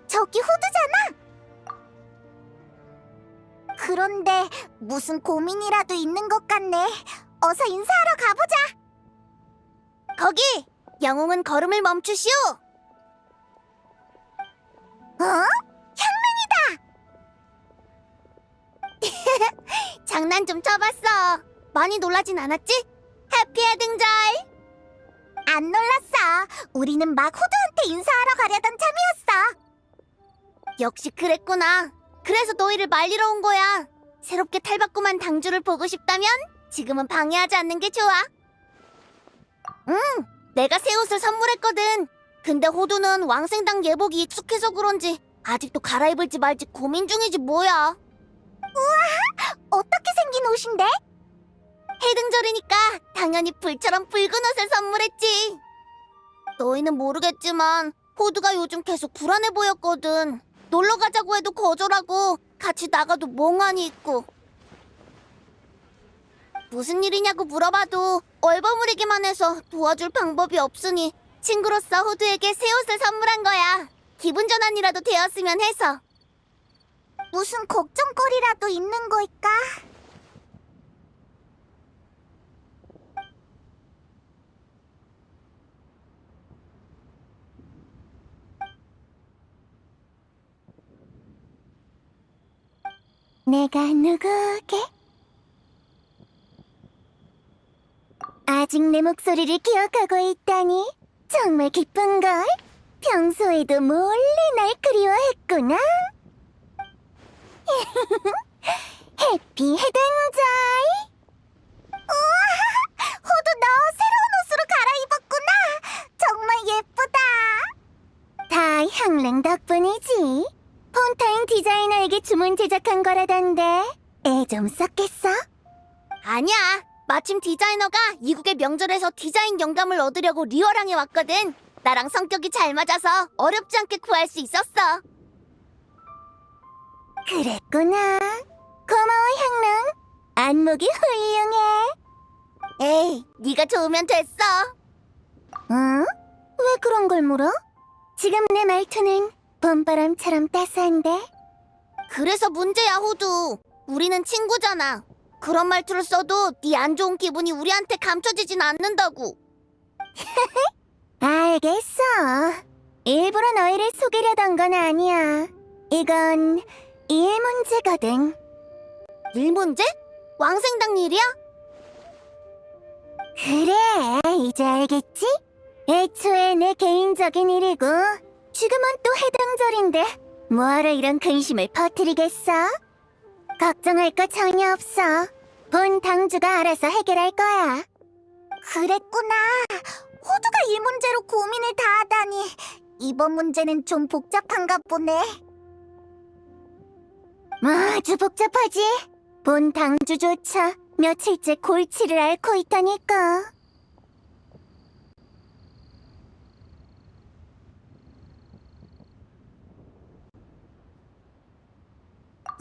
저기 호두잖아. 그런데 무슨 고민이라도 있는 것 같네. 어서 인사하러 가보자. 거기! 영웅은 걸음을 멈추시오! 향릉이다! 장난 좀 쳐봤어. 많이 놀라진 않았지? 해피해 등잘! 안 놀랐어. 우리는 막 호두한테 인사하러 가려던 참이었어. 역시 그랬구나. 그래서 너희를 말리러 온 거야. 새롭게 탈바꿈한 당주를 보고 싶다면 지금은 방해하지 않는 게 좋아. 내가 새 옷을 선물했거든. 근데 호두는 왕생당 예복이 익숙해서 그런지 아직도 갈아입을지 말지 고민 중이지 뭐야. 우와! 어떻게 생긴 옷인데? 해등절이니까 당연히 불처럼 붉은 옷을 선물했지. 너희는 모르겠지만 호두가 요즘 계속 불안해 보였거든. 놀러 가자고 해도 거절하고 같이 나가도 멍하니 있고. 무슨 일이냐고 물어봐도 얼버무리기만 해서 도와줄 방법이 없으니 친구로서 호두에게 새 옷을 선물한 거야. 기분 전환이라도 되었으면 해서. 무슨 걱정거리라도 있는 걸까? 내가 누구게? 아직 내 목소리를 기억하고 있다니 정말 기쁜걸. 평소에도 몰래 날 그리워했구나. 해피 해등절. 우와! 호두 너 새로운 옷으로 갈아입었구나. 정말 예쁘다. 다 향릉 덕분이지. 폰타인 디자이너에게 주문 제작한 거라던데 애 좀 썼겠어? 아니야. 마침 디자이너가 이국의 명절에서 디자인 영감을 얻으려고 리월항에 왔거든. 나랑 성격이 잘 맞아서 어렵지 않게 구할 수 있었어. 그랬구나. 고마워 향릉. 안목이 훌륭해. 에이, 네가 좋으면 됐어. 응? 왜 그런 걸 물어? 지금 내 말투는 봄바람처럼 따스한데? 그래서 문제야 호두. 우리는 친구잖아. 그런 말투를 써도 네 안 좋은 기분이 우리한테 감춰지진 않는다고. 알겠어. 일부러 너희를 속이려던 건 아니야. 이건 일 문제거든. 일 문제? 왕생당 일이야? 그래, 이제 알겠지? 애초에 내 개인적인 일이고 지금은 또 해등절인데 뭐하러 이런 근심을 퍼뜨리겠어? 걱정할 거 전혀 없어. 본 당주가 알아서 해결할 거야. 그랬구나. 호두가 이 문제로 고민을 다 하다니. 이번 문제는 좀 복잡한가 보네. 아주 복잡하지. 본 당주조차 며칠째 골치를 앓고 있다니까.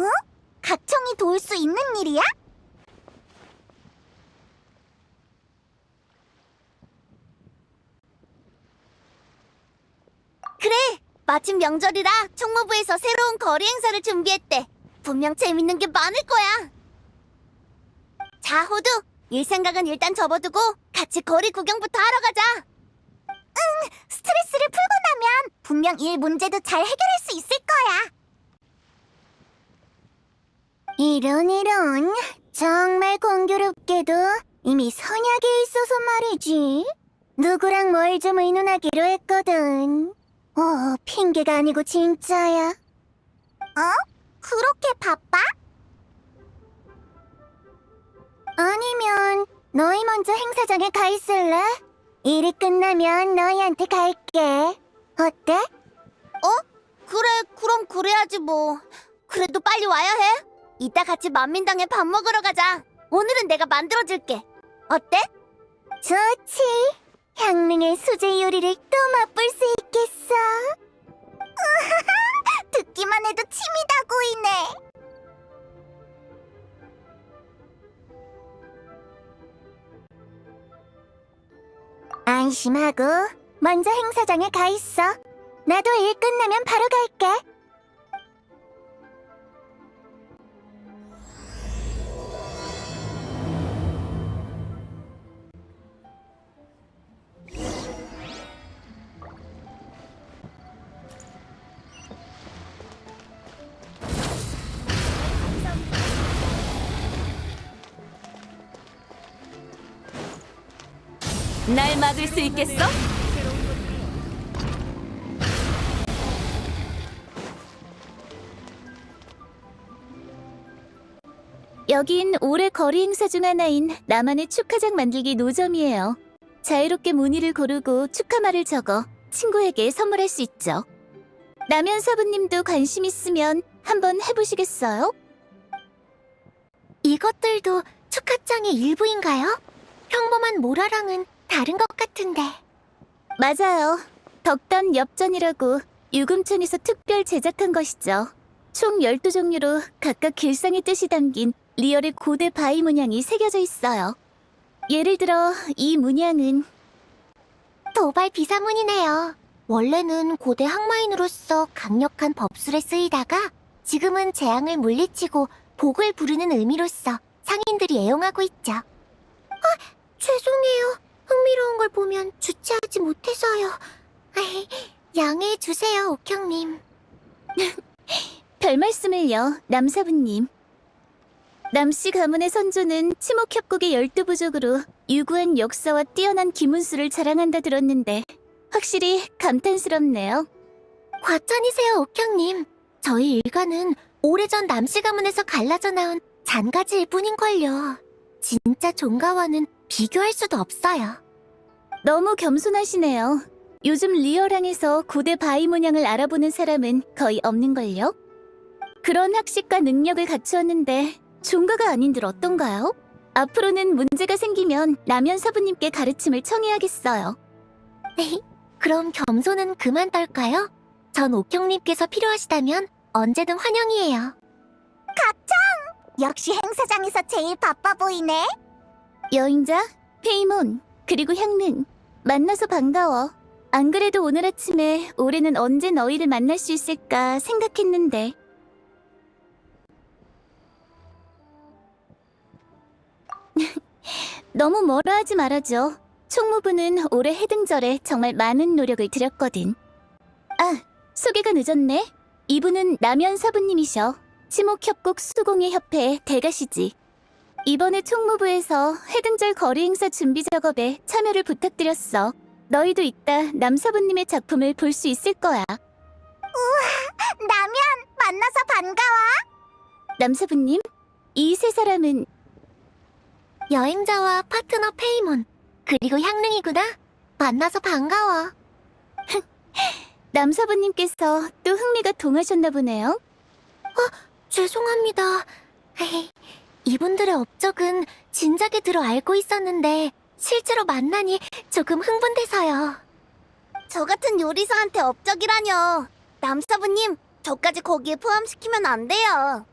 응? 각청이 도울 수 있는 일이야? 그래! 마침 명절이라 총무부에서 새로운 거리 행사를 준비했대. 분명 재밌는 게 많을 거야. 자, 호두! 일 생각은 일단 접어두고 같이 거리 구경부터 하러 가자. 응! 스트레스를 풀고 나면 분명 일 문제도 잘 해결할 수 있을 거야. 이런 정말 공교롭게도 이미 선약에 있어서 말이지. 누구랑 뭘 좀 의논하기로 했거든. 핑계가 아니고 진짜야. 그렇게 바빠? 아니면 너희 먼저 행사장에 가 있을래? 일이 끝나면 너희한테 갈게. 어때? 그래, 그럼 그래야지 뭐. 그래도 빨리 와야 해. 이따 같이 만민당에 밥 먹으러 가자. 오늘은 내가 만들어줄게. 어때? 좋지. 향릉의 수제 요리를 또 맛볼 수 있겠어. 듣기만 안심하고 먼저 행사장에 가 있어. 나도 일 끝나면 바로 갈게. 날 막을 수 있겠어? 여긴 올해 거리 행사 중 하나인 나만의 축하장 만들기 노점이에요. 자유롭게 무늬를 고르고 축하말을 적어 친구에게 선물할 수 있죠. 남현 사부님도 관심 있으면 한번 해보시겠어요? 이것들도 축하장의 일부인가요? 평범한 모라랑은 다른 것 같은데. 맞아요. 덕단 엽전이라고 유금촌에서 특별 제작한 것이죠. 총 12종류로 각각 길상의 뜻이 담긴 리얼의 고대 바위 문양이 새겨져 있어요. 예를 들어 이 문양은 도발 비사문이네요. 원래는 고대 항마인으로서 강력한 법술에 쓰이다가 지금은 재앙을 물리치고 복을 부르는 의미로서 상인들이 애용하고 있죠. 죄송해요. 흥미로운 걸 보면 주체하지 못해서요. 양해해 주세요, 옥형님. 별 말씀을요, 남사부님. 남씨 가문의 선조는 치목협곡의 12부족으로 유구한 역사와 뛰어난 기문수를 자랑한다 들었는데 확실히 감탄스럽네요. 과찬이세요, 옥형님. 저희 일가는 오래전 남씨 가문에서 갈라져 나온 잔가지일 뿐인걸요. 진짜 종가와는 비교할 수도 없어요. 너무 겸손하시네요. 요즘 리얼항에서 고대 바위 문양을 알아보는 사람은 거의 없는걸요? 그런 학식과 능력을 갖추었는데 종가가 아닌들 어떤가요? 앞으로는 문제가 생기면 남현 사부님께 가르침을 청해야겠어요. 그럼 겸손은 그만 떨까요? 전 옥형님께서 필요하시다면 언제든 환영이에요. 가짱! 역시 행사장에서 제일 바빠 보이네. 여행자, 페이몬, 그리고 향릉. 만나서 반가워. 안 그래도 오늘 아침에 올해는 언제 너희를 만날 수 있을까 생각했는데. 너무 뭐라 하지 말아줘. 총무부는 올해 해등절에 정말 많은 노력을 들였거든. 아, 소개가 늦었네. 이분은 남현 사부님이셔. 치목협곡 수공예 협회 대가시지. 이번에 총무부에서 해등절 거리 행사 준비 작업에 참여를 부탁드렸어. 너희도 이따 남사부님의 작품을 볼 수 있을 거야. 남현, 만나서 반가워. 남사부님, 이 세 사람은 여행자와 파트너 페이몬, 그리고 향릉이구나. 만나서 반가워. 남사부님께서 또 흥미가 동하셨나 보네요. 죄송합니다. 이분들의 업적은 진작에 들어 알고 있었는데 실제로 만나니 조금 흥분돼서요. 저 같은 요리사한테 업적이라뇨. 남사부님, 저까지 거기에 포함시키면 안 돼요.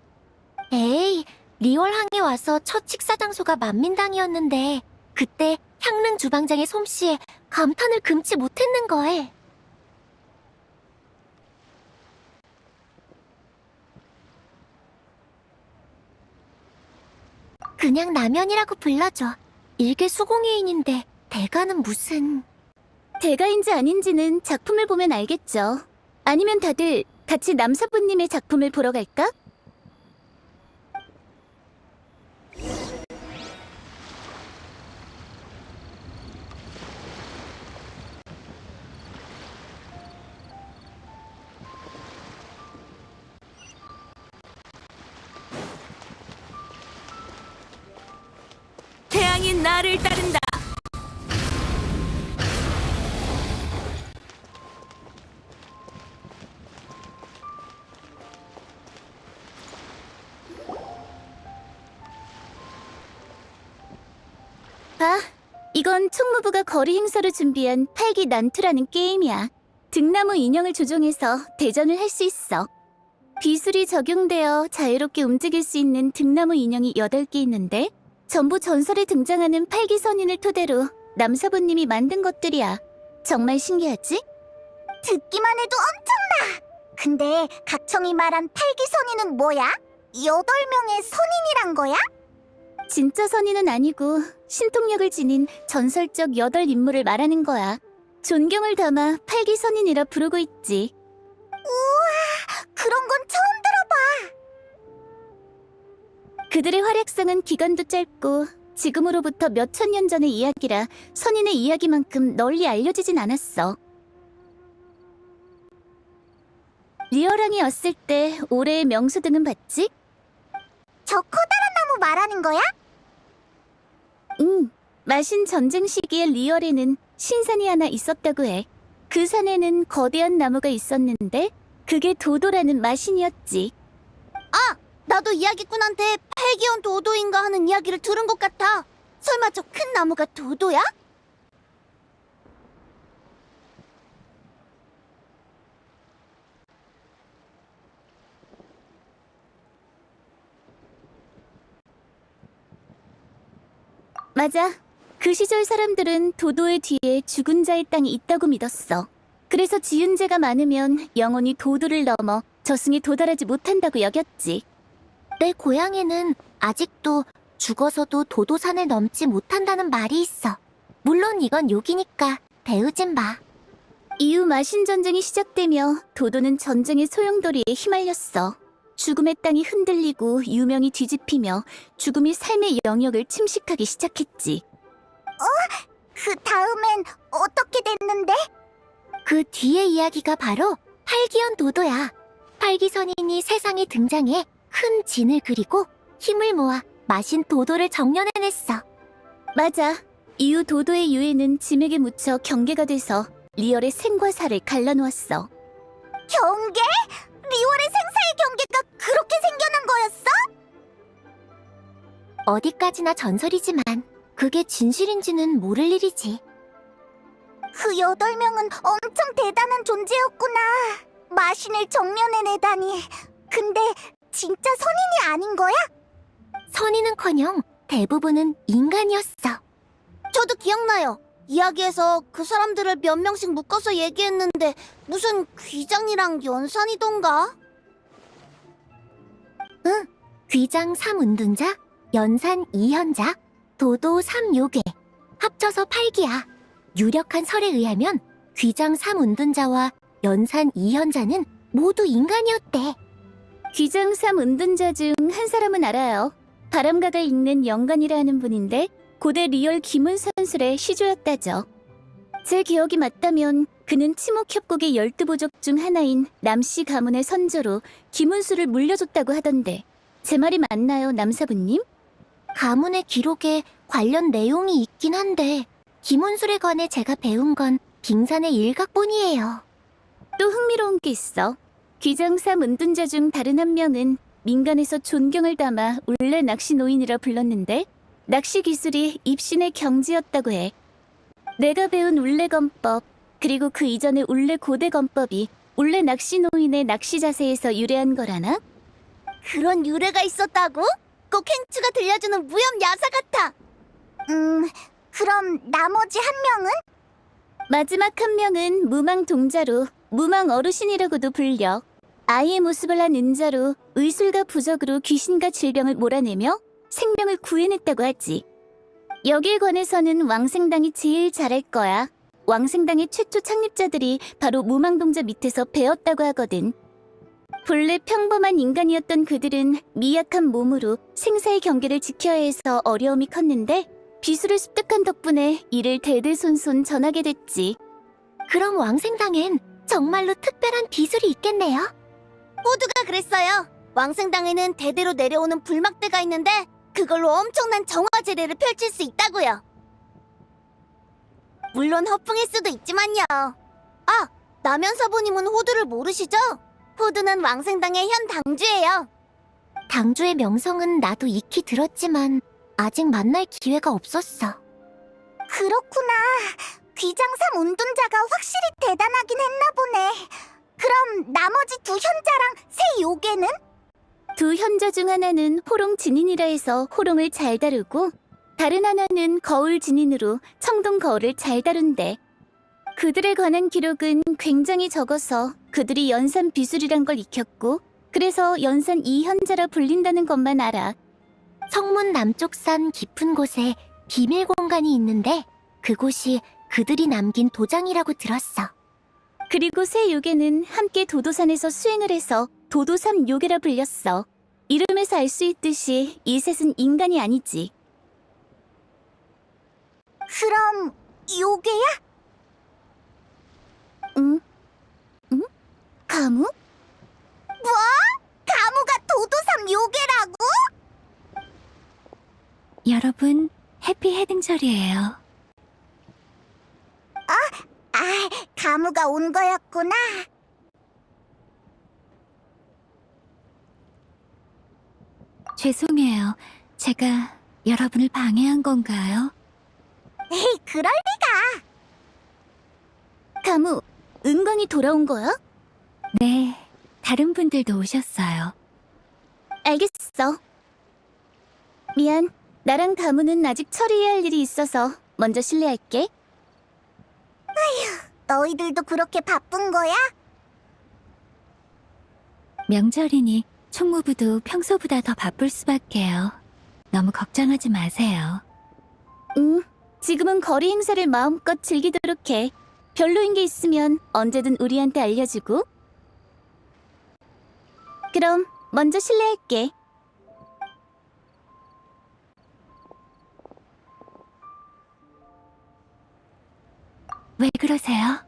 에이, 리월항에 와서 첫 식사 장소가 만민당이었는데 그때 향릉 주방장의 솜씨에 감탄을 금치 못했는걸. 그냥 남현이라고 불러줘. 일개 수공예인인데 대가는 무슨... 대가인지 아닌지는 작품을 보면 알겠죠. 아니면 다들 같이 남사부님의 작품을 보러 갈까? 태양이 나를 따른다. 아, 이건 총무부가 거리 행사로 준비한 팔기 난투라는 게임이야. 등나무 인형을 조종해서 대전을 할 수 있어. 비술이 적용되어 자유롭게 움직일 수 있는 등나무 인형이 8개 있는데 전부 전설에 등장하는 팔기 선인을 토대로 남사부님이 만든 것들이야. 정말 신기하지? 듣기만 해도 엄청나! 근데 각청이 말한 팔기선인은 뭐야? 8명의 선인이란 거야? 진짜 선인은 아니고 신통력을 지닌 전설적 8인물을 말하는 거야. 존경을 담아 팔기선인이라 부르고 있지. 우와, 그런 건 처음 들어봐. 그들의 활약상은 기간도 짧고 지금으로부터 몇천 년 전의 이야기라 선인의 이야기만큼 널리 알려지진 않았어. 리어랑이 왔을 때 올해의 명소 등은 봤지? 저 커다란 나무 말하는 거야? 응. 마신 전쟁 시기에 리얼에는 신산이 하나 있었다고 해. 그 산에는 거대한 나무가 있었는데 그게 도도라는 마신이었지. 나도 이야기꾼한테 팔기원 도도인가 하는 이야기를 들은 것 같아. 설마 저 큰 나무가 도도야? 맞아. 그 시절 사람들은 도도의 뒤에 죽은 자의 땅이 있다고 믿었어. 그래서 지은 죄가 많으면 영원히 도도를 넘어 저승에 도달하지 못한다고 여겼지. 내 고향에는 아직도 죽어서도 도도산을 넘지 못한다는 말이 있어. 물론 이건 욕이니까 배우진 마. 이후 마신 전쟁이 시작되며 도도는 전쟁의 소용돌이에 휘말렸어. 죽음의 땅이 흔들리고 유명이 뒤집히며 죽음이 삶의 영역을 침식하기 시작했지. 그 다음엔 어떻게 됐는데? 그 뒤의 이야기가 바로 팔기연 도도야. 팔기선인이 세상에 등장해 큰 진을 그리고 힘을 모아 마신 도도를 정련해냈어. 맞아. 이후 도도의 유해는 짐에게 묻혀 경계가 돼서 리얼의 생과 사를 갈라놓았어. 경계? 리월의 생사의 경계가 그렇게 생겨난 거였어? 어디까지나 전설이지만 그게 진실인지는 모를 일이지. 그 8명은 엄청 대단한 존재였구나. 마신을 정면해내다니. 근데 진짜 선인이 아닌 거야? 선인은커녕 대부분은 인간이었어. 저도 기억나요. 이야기에서 그 사람들을 몇 명씩 묶어서 얘기했는데 무슨 귀장이랑 연산이던가? 응, 귀장 3운둔자, 연산 2현자, 도도 3요괴, 합쳐서 8기야. 유력한 설에 의하면 귀장 3운둔자와 연산 2현자는 모두 인간이었대. 귀장 3운둔자 중 한 사람은 알아요. 바람각을 읽는 영관이라 하는 분인데 고대 리얼 기문선술의 시조였다죠. 제 기억이 맞다면 그는 치목협곡의 12부족 중 하나인 남씨 가문의 선조로 기문술을 물려줬다고 하던데 제 말이 맞나요, 남사부님? 가문의 기록에 관련 내용이 있긴 한데 기문술에 관해 제가 배운 건 빙산의 일각뿐이에요. 또 흥미로운 게 있어. 귀장 3운둔자 중 다른 한 명은 민간에서 존경을 담아 울레 낚시 노인이라 불렀는데 낚시 기술이 입신의 경지였다고 해. 내가 배운 울레검법 그리고 그 이전의 울레 고대검법이 울레 낚시 노인의 낚시 자세에서 유래한 거라나? 그런 유래가 있었다고? 꼭 행추가 들려주는 무협 야사 같아. 그럼 나머지 한 명은? 마지막 한 명은 무망 동자로 무망 어르신이라고도 불려. 아이의 모습을 한 은자로 의술과 부적으로 귀신과 질병을 몰아내며 생명을 구해냈다고 하지. 여기에 관해서는 왕생당이 제일 잘할 거야. 왕생당의 최초 창립자들이 바로 무망동자 밑에서 배웠다고 하거든. 본래 평범한 인간이었던 그들은 미약한 몸으로 생사의 경계를 지켜야 해서 어려움이 컸는데 비수를 습득한 덕분에 이를 대대손손 전하게 됐지. 그럼 왕생당엔 정말로 특별한 기술이 있겠네요. 모두가 그랬어요. 왕생당에는 대대로 내려오는 불막대가 있는데 그걸로 엄청난 정화제례를 펼칠 수 있다고요. 물론 허풍일 수도 있지만요. 남현사부님은 호두를 모르시죠? 호두는 왕생당의 현 당주예요. 당주의 명성은 나도 익히 들었지만 아직 만날 기회가 없었어. 그렇구나. 귀장삼 운둔자가 확실히 대단하긴 했나 보네. 그럼 나머지 두 현자랑 세 요괴는? 두 현자 중 하나는 호롱 진인이라 해서 호롱을 잘 다루고 다른 하나는 거울 진인으로 청동 거울을 잘 다룬대. 그들에 관한 기록은 굉장히 적어서 그들이 연산 비술이란 걸 익혔고 그래서 연산 이현자라 불린다는 것만 알아. 성문 남쪽산 깊은 곳에 비밀 공간이 있는데 그곳이 그들이 남긴 도장이라고 들었어. 그리고 세 요괴는 함께 도도산에서 수행을 해서 도도삼 요괴라 불렸어. 이름에서 알 수 있듯이 이 셋은 인간이 아니지. 그럼 요괴야? 응? 응? 가무? 뭐? 가무가 도도삼 요괴라고? 여러분, 해피 해등절이에요. 가무가 온 거였구나. 죄송해요. 제가 여러분을 방해한 건가요? 에이, 그럴 리가. 가무, 은광이 돌아온 거야? 네, 다른 분들도 오셨어요. 알겠어. 미안, 나랑 가무는 아직 처리해야 할 일이 있어서 먼저 실례할게. 너희들도 그렇게 바쁜 거야? 명절이니 총무부도 평소보다 더 바쁠 수밖에요. 너무 걱정하지 마세요. 응, 지금은 거리 행사를 마음껏 즐기도록 해. 별로인 게 있으면 언제든 우리한테 알려주고. 그럼 먼저 실례할게. 왜 그러세요?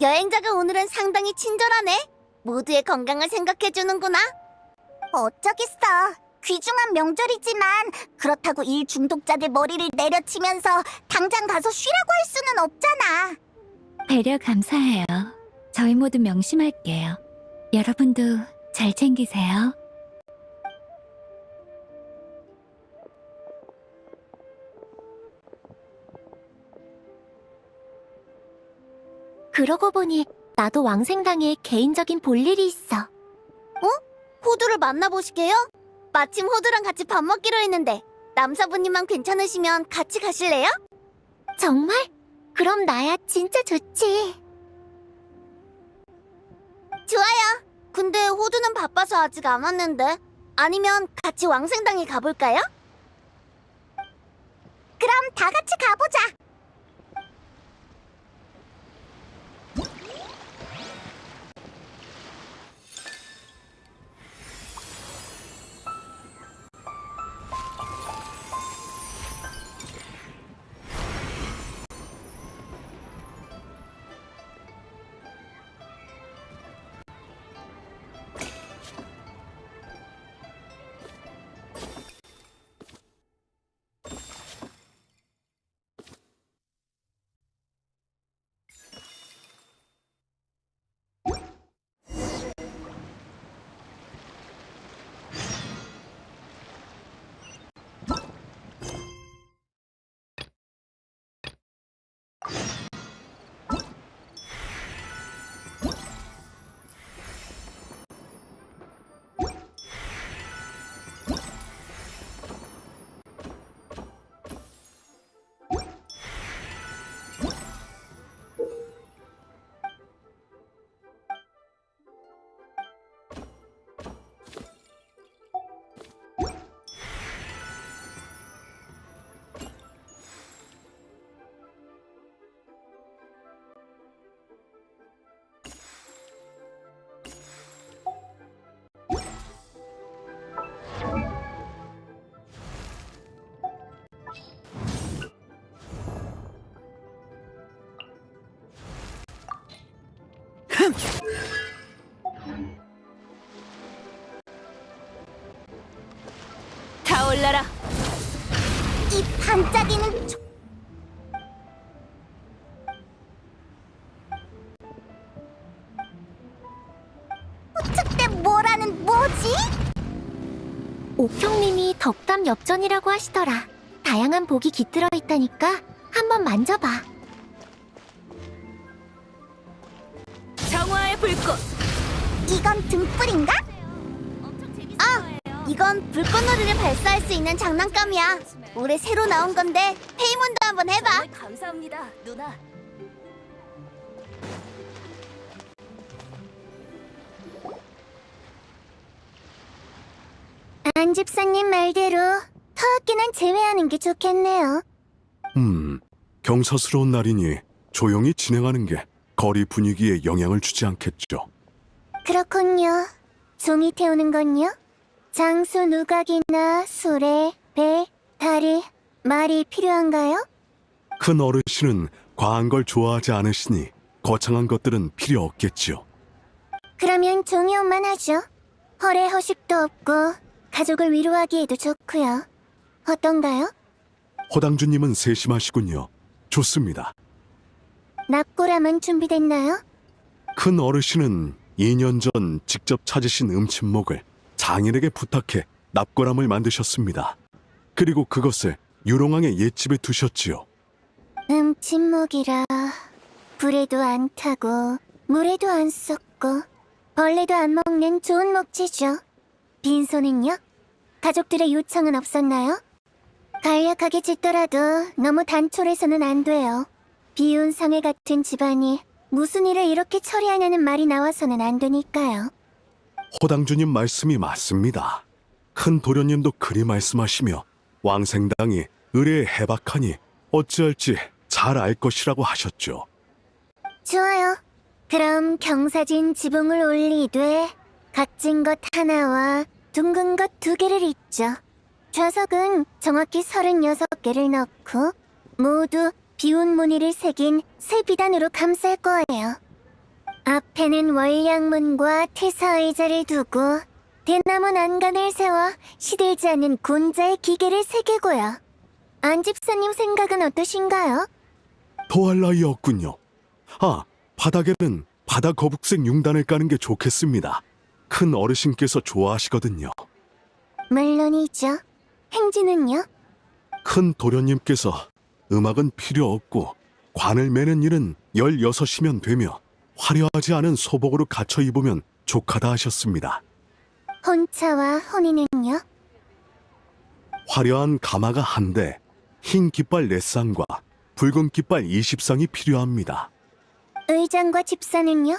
여행자가 오늘은 상당히 친절하네. 모두의 건강을 생각해주는구나. 어쩌겠어. 귀중한 명절이지만 그렇다고 일 중독자들 머리를 내려치면서 당장 가서 쉬라고 할 수는 없잖아. 배려 감사해요. 저희 모두 명심할게요. 여러분도 잘 챙기세요. 그러고 보니 나도 왕생당에 개인적인 볼일이 있어. 호두를 만나보시게요? 마침 호두랑 같이 밥 먹기로 했는데 남사부님만 괜찮으시면 같이 가실래요? 정말? 그럼 나야 진짜 좋지. 좋아요. 근데 호두는 바빠서 아직 안 왔는데 아니면 같이 왕생당에 가볼까요? 그럼 다 같이 가보자. 타올라라. 이 반짝이는 특대 뭐라는 뭐지? 옥형님이 덕담 엽전이라고 하시더라. 다양한 복이 깃들어 있다니까 한번 만져봐. 정화의 불꽃. 이건 등불인가? 이건 불꽃놀이를 발사할 수 있는 장난감이야. 올해 새로 나온 건데 페이몬도 한번 해봐. 감사합니다, 누나. 안 집사님 말대로 터악기는 제외하는 게 좋겠네요. 경사스러운 날이니 조용히 진행하는 게 거리 분위기에 영향을 주지 않겠죠. 그렇군요. 종이 태우는 건요? 장수 누각이나 수레, 배, 다리, 말이 필요한가요? 큰 어르신은 과한 걸 좋아하지 않으시니 거창한 것들은 필요 없겠지요. 그러면 종이 옷만 하죠. 허례 허식도 없고 가족을 위로하기에도 좋고요. 어떤가요? 호당주님은 세심하시군요. 좋습니다. 납골함은 준비됐나요? 큰 어르신은 2년 전 직접 찾으신 음침목을 장인에게 부탁해 납골함을 만드셨습니다. 그리고 그것을 유롱왕의 옛집에 두셨지요. 침묵이라 불에도 안 타고 물에도 안 썩고 벌레도 안 먹는 좋은 목재죠. 빈소는요? 가족들의 요청은 없었나요? 간략하게 짓더라도 너무 단촐해서는 안 돼요. 비운 상해 같은 집안이 무슨 일을 이렇게 처리하냐는 말이 나와서는 안 되니까요. 호당주님 말씀이 맞습니다. 큰 도련님도 그리 말씀하시며 왕생당이 의뢰에 해박하니 어찌할지 잘 알 것이라고 하셨죠. 좋아요. 그럼 경사진 지붕을 올리되 각진 것 하나와 둥근 것 2개를 잇죠. 좌석은 정확히 36개를 넣고 모두 비운 무늬를 새긴 새 비단으로 감쌀 거예요. 앞에는 월량문과 태사의자를 두고 대나무 난간을 세워 시들지 않는 곤자의 기계를 새기고요. 안 집사님 생각은 어떠신가요? 더할 나위 없군요. 바닥에는 바다 거북색 융단을 까는 게 좋겠습니다. 큰 어르신께서 좋아하시거든요. 물론이죠. 행진은요? 큰 도련님께서 음악은 필요 없고 관을 매는 일은 16이면 되며 화려하지 않은 소복으로 갖춰 입으면 족하다 하셨습니다. 혼차와 혼인은요? 화려한 가마가 1대, 흰 깃발 4쌍과 붉은 깃발 20쌍이 필요합니다. 의장과 집사는요?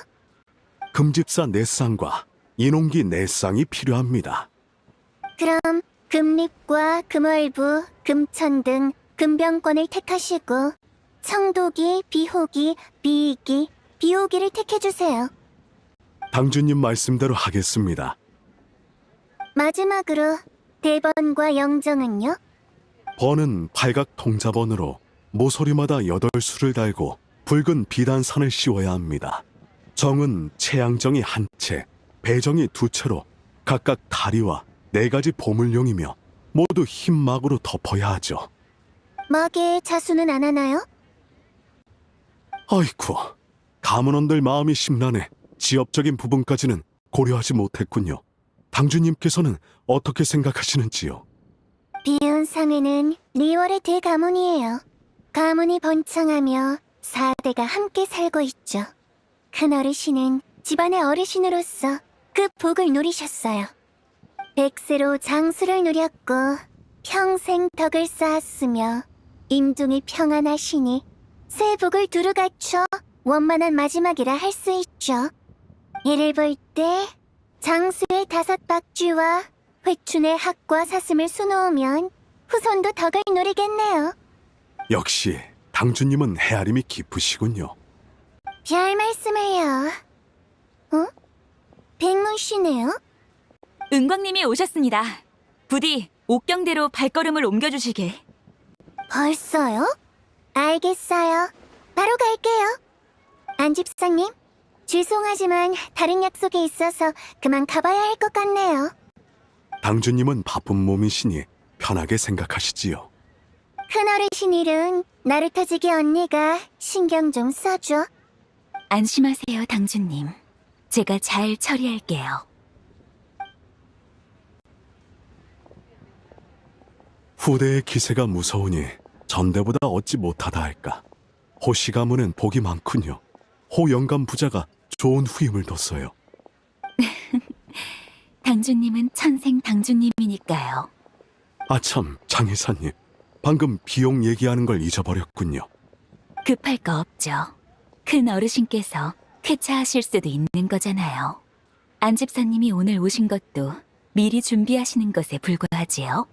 금집사 4쌍과 인홍기 4쌍이 필요합니다. 그럼 금립과 금월부, 금천 등 금병권을 택하시고 청도기, 비호기, 비이기, 비호기를 택해주세요. 당주님 말씀대로 하겠습니다. 마지막으로 대번과 영정은요? 번은 팔각 통자번으로 모서리마다 8수를 달고 붉은 비단선을 씌워야 합니다. 정은 채양정이 1채, 배정이 2채로 각각 다리와 4가지 보물용이며 모두 흰 막으로 덮어야 하죠. 막에 자수는 안 하나요? 아이쿠, 가문원들 마음이 심란해 지엽적인 부분까지는 고려하지 못했군요. 당주님께서는 어떻게 생각하시는지요? 비운 상회는 리월의 대가문이에요. 가문이 번창하며 4대가 함께 살고 있죠. 큰 어르신은 집안의 어르신으로서 그 복을 누리셨어요. 100세로 장수를 누렸고 평생 덕을 쌓았으며 임종이 평안하시니 새 복을 두루 갖춰 원만한 마지막이라 할 수 있죠. 이를 볼 때 장수의 5박쥐와 회춘의 학과 사슴을 수놓으면 후손도 덕을 누리겠네요. 역시 당주님은 헤아림이 깊으시군요. 별 말씀을요. 백문 씨네요? 은광님이 오셨습니다. 부디 옥경대로 발걸음을 옮겨주시게. 벌써요? 알겠어요. 바로 갈게요. 안 집사님, 죄송하지만 다른 약속이 있어서 그만 가봐야 할 것 같네요. 당주님은 바쁜 몸이시니 편하게 생각하시지요. 큰어르신 일은 나루터지기 언니가 신경 좀 써줘. 안심하세요, 당주님. 제가 잘 처리할게요. 후대의 기세가 무서우니 전대보다 얻지 못하다 할까. 호씨 가문은 복이 많군요. 호 영감 부자가 좋은 후임을 뒀어요. 당주님은 천생 당주님이니까요. 아참, 장 이사님. 방금 비용 얘기하는 걸 잊어버렸군요. 급할 거 없죠. 큰 어르신께서 쾌차하실 수도 있는 거잖아요. 안 집사님이 오늘 오신 것도 미리 준비하시는 것에 불과하지요.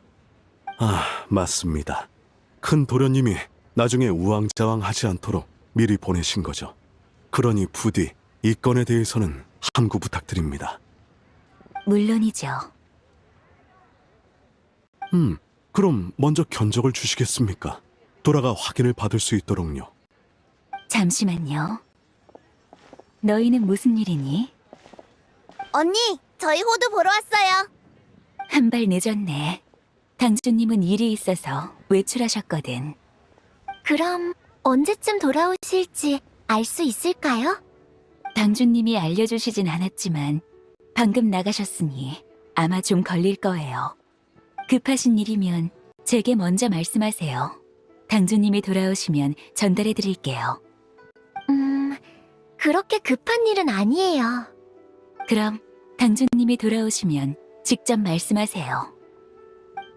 아, 맞습니다. 큰 도련님이 나중에 우왕좌왕하지 않도록 미리 보내신 거죠. 그러니 부디 이 건에 대해서는 함구 부탁드립니다. 물론이죠. 그럼 먼저 견적을 주시겠습니까? 돌아가 확인을 받을 수 있도록요. 잠시만요. 너희는 무슨 일이니? 언니, 저희 호두 보러 왔어요. 한 발 늦었네. 당주님은 일이 있어서 외출하셨거든. 그럼 언제쯤 돌아오실지 알 수 있을까요? 당주님이 알려주시진 않았지만 방금 나가셨으니 아마 좀 걸릴 거예요. 급하신 일이면 제게 먼저 말씀하세요. 당주님이 돌아오시면 전달해 드릴게요. 그렇게 급한 일은 아니에요. 그럼 당주님이 돌아오시면 직접 말씀하세요.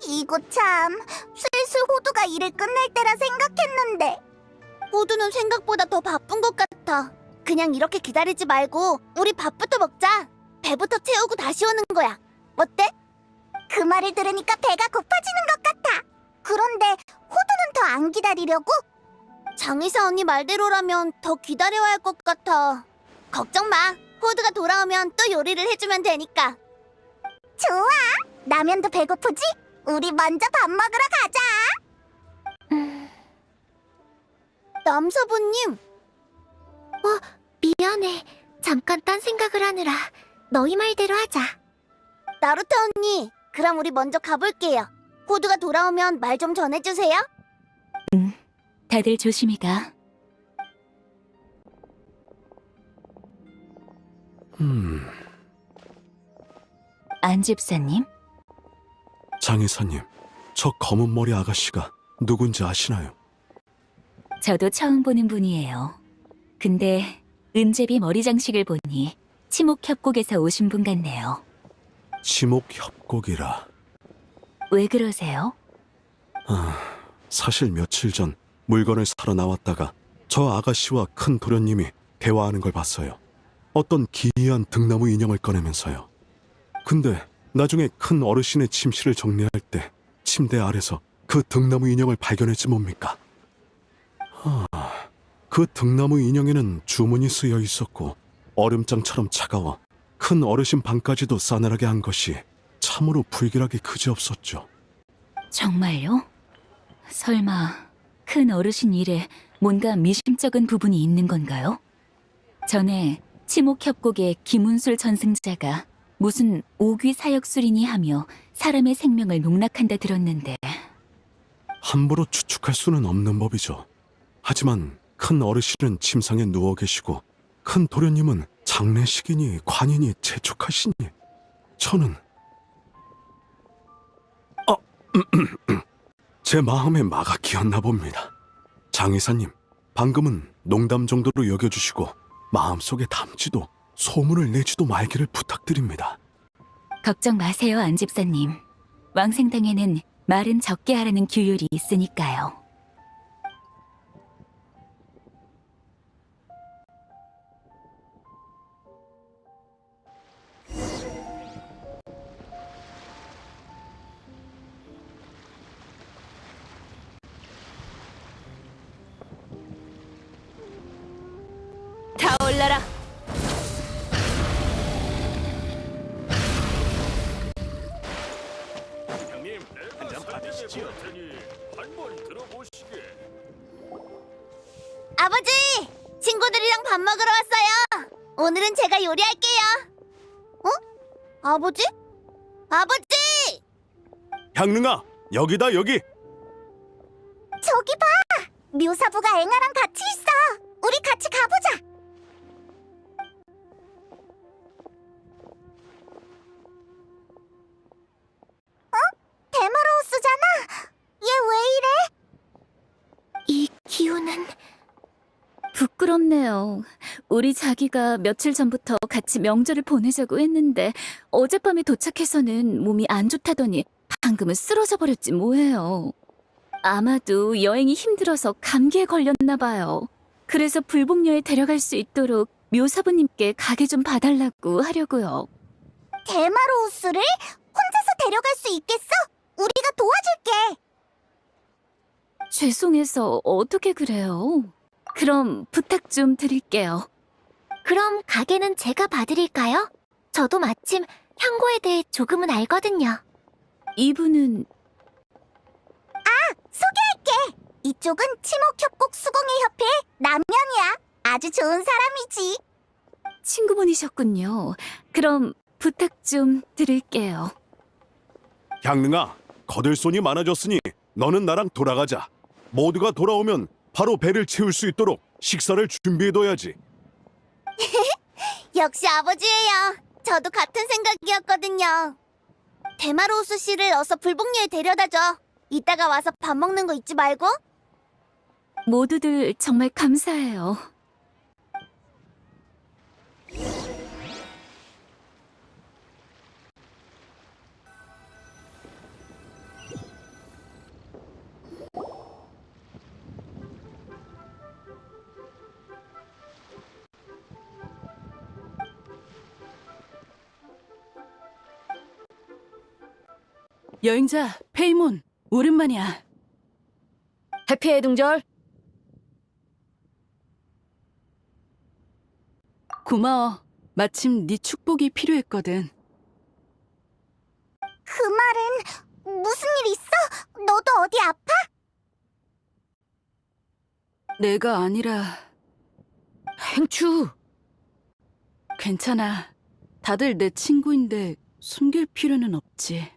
이거 참, 슬슬 호두가 일을 끝낼 때라 생각했는데. 호두는 생각보다 더 바쁜 것 같아. 그냥 이렇게 기다리지 말고 우리 밥부터 먹자. 배부터 채우고 다시 오는 거야. 어때? 그 말을 들으니까 배가 고파지는 것 같아. 그런데 호두는 더 안 기다리려고? 장의사 언니 말대로라면 더 기다려야 할 것 같아. 걱정 마. 호두가 돌아오면 또 요리를 해주면 되니까. 좋아. 라면도 배고프지? 우리 먼저 밥 먹으러 가자. 남사부님. 미안해. 잠깐 딴 생각을 하느라 너희 말대로 하자. 나루토 언니, 그럼 우리 먼저 가볼게요. 호두가 돌아오면 말 좀 전해주세요. 다들 조심히 가. 안 집사님? 장 이사님, 저 검은 머리 아가씨가 누군지 아시나요? 저도 처음 보는 분이에요. 근데 은제비 머리 장식을 보니 치목협곡에서 오신 분 같네요. 치목협곡이라. 왜 그러세요? 사실 며칠 전 물건을 사러 나왔다가 저 아가씨와 큰 도련님이 대화하는 걸 봤어요. 어떤 기이한 등나무 인형을 꺼내면서요. 근데 나중에 큰 어르신의 침실을 정리할 때 침대 아래서 그 등나무 인형을 발견했지 뭡니까? 그 등나무 인형에는 주문이 쓰여 있었고 얼음장처럼 차가워 큰 어르신 방까지도 싸늘하게 한 것이 참으로 불길하게 그지없었죠. 정말요? 설마 큰 어르신 일에 뭔가 미심쩍은 부분이 있는 건가요? 전에 치목협곡의 김운술 전승자가 무슨 오귀 사역술이니 하며 사람의 생명을 농락한다 들었는데 함부로 추측할 수는 없는 법이죠. 하지만 큰 어르신은 침상에 누워 계시고 큰 도련님은 장례식이니 관이니 재촉하시니 저는 제 마음에 마가 끼었나 봅니다. 장의사님, 방금은 농담 정도로 여겨주시고 마음속에 담지도 소문을 내지도 말기를 부탁드립니다. 걱정 마세요, 안 집사님. 왕생당에는 말은 적게 하라는 규율이 있으니까요. 다 올라라. 형님, 한잔 받으시지요. 한번 들어보시게. 아버지! 친구들이랑 밥 먹으러 왔어요. 오늘은 제가 요리할게요. 아버지? 아버지! 향릉아, 여기다 여기! 저기 봐! 묘사부가 앵아랑 같이 있어. 우리 같이 가보자. 데마로우스잖아. 얘 왜 이래? 이 기운은 부끄럽네요. 우리 자기가 며칠 전부터 같이 명절을 보내자고 했는데 어젯밤에 도착해서는 몸이 안 좋다더니 방금은 쓰러져 버렸지 뭐예요. 아마도 여행이 힘들어서 감기에 걸렸나 봐요. 그래서 불복녀에 데려갈 수 있도록 묘사부님께 가게 좀 봐달라고 하려고요. 데마로우스를 혼자서 데려갈 수 있겠어? 우리가 도와줄게. 죄송해서 어떻게 그래요? 그럼 부탁 좀 드릴게요. 그럼 가게는 제가 봐드릴까요? 저도 마침 향고에 대해 조금은 알거든요. 이분은 소개할게. 이쪽은 치목협곡 수공예 협회 남연이야. 아주 좋은 사람이지. 친구분이셨군요. 그럼 부탁 좀 드릴게요. 향릉아, 거들 손이 많아졌으니 너는 나랑 돌아가자. 모두가 돌아오면 바로 배를 채울 수 있도록 식사를 준비해둬야지. 역시 아버지예요. 저도 같은 생각이었거든요. 데마로우스 씨를 어서 불복녀에 데려다줘. 이따가 와서 밥 먹는 거 잊지 말고. 모두들 정말 감사해요. 여행자 페이몬, 오랜만이야. 해피 해등절. 고마워. 마침 네 축복이 필요했거든. 그 말은 무슨 일 있어? 너도 어디 아파? 내가 아니라 행추. 괜찮아. 다들 내 친구인데 숨길 필요는 없지.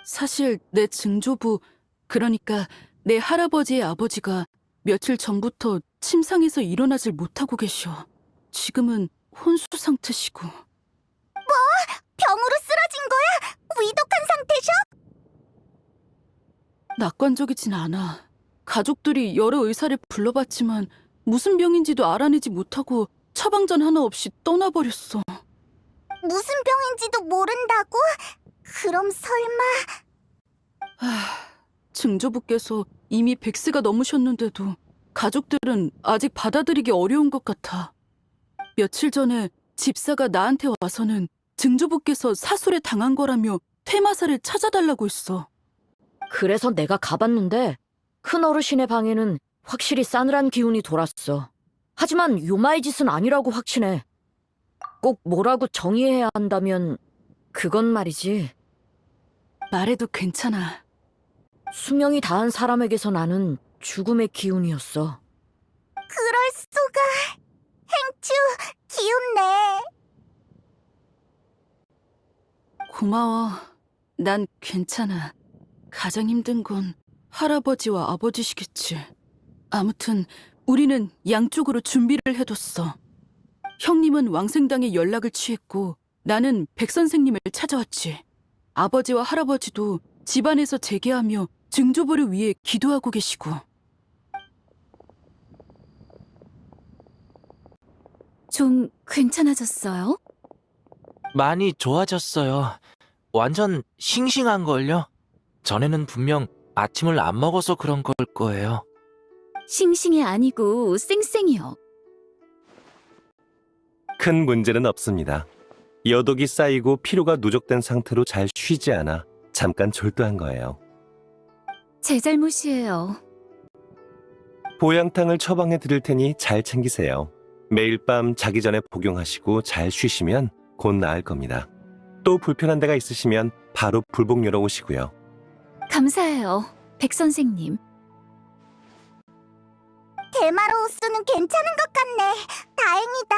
사실 내 증조부, 그러니까 내 할아버지의 아버지가 며칠 전부터 침상에서 일어나질 못하고 계셔. 지금은 혼수 상태시고. 병으로 쓰러진 거야? 위독한 상태셔? 낙관적이진 않아. 가족들이 여러 의사를 불러봤지만 무슨 병인지도 알아내지 못하고 처방전 하나 없이 떠나버렸어. 무슨 병인지도 모른다고? 그럼 설마... 증조부께서 이미 100세가 넘으셨는데도 가족들은 아직 받아들이기 어려운 것 같아. 며칠 전에 집사가 나한테 와서는 증조부께서 사술에 당한 거라며 퇴마사를 찾아달라고 했어. 그래서 내가 가봤는데 큰 어르신의 방에는 확실히 싸늘한 기운이 돌았어. 하지만 요마의 짓은 아니라고 확신해. 꼭 뭐라고 정의해야 한다면 그건 말이지. 말해도 괜찮아. 수명이 다한 사람에게서 나는 죽음의 기운이었어. 그럴 수가... 행추, 기운내. 고마워. 난 괜찮아. 가장 힘든 건 할아버지와 아버지시겠지. 아무튼 우리는 양쪽으로 준비를 해뒀어. 형님은 왕생당에 연락을 취했고 나는 백 선생님을 찾아왔지. 아버지와 할아버지도 집안에서 재개하며 증조부를 위해 기도하고 계시고. 좀 괜찮아졌어요? 많이 좋아졌어요. 완전 싱싱한걸요? 전에는 분명 아침을 안 먹어서 그런 걸 거예요. 싱싱이 아니고 쌩쌩이요. 큰 문제는 없습니다. 여독이 쌓이고 피로가 누적된 상태로 잘 쉬지 않아 잠깐 졸도한 거예요. 제 잘못이에요. 보양탕을 처방해 드릴 테니 잘 챙기세요. 매일 밤 자기 전에 복용하시고 잘 쉬시면 곧 나을 겁니다. 또 불편한 데가 있으시면 바로 불복녀로 오시고요. 감사해요, 백 선생님. 데마로우스는 괜찮은 것 같네. 다행이다.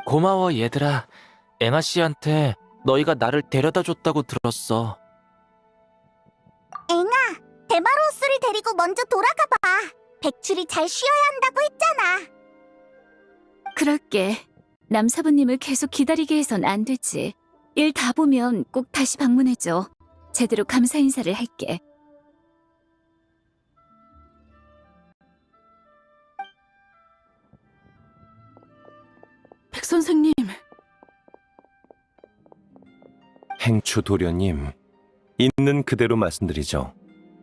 고마워 얘들아. 앵아 씨한테 너희가 나를 데려다 줬다고 들었어. 앵아, 데마로우스를 데리고 먼저 돌아가 봐. 백출이 잘 쉬어야 한다고 했잖아. 그럴게. 남사부님을 계속 기다리게 해선 안 되지. 일 다 보면 꼭 다시 방문해줘. 제대로 감사 인사를 할게. 선생님. 행추 도련님, 있는 그대로 말씀드리죠.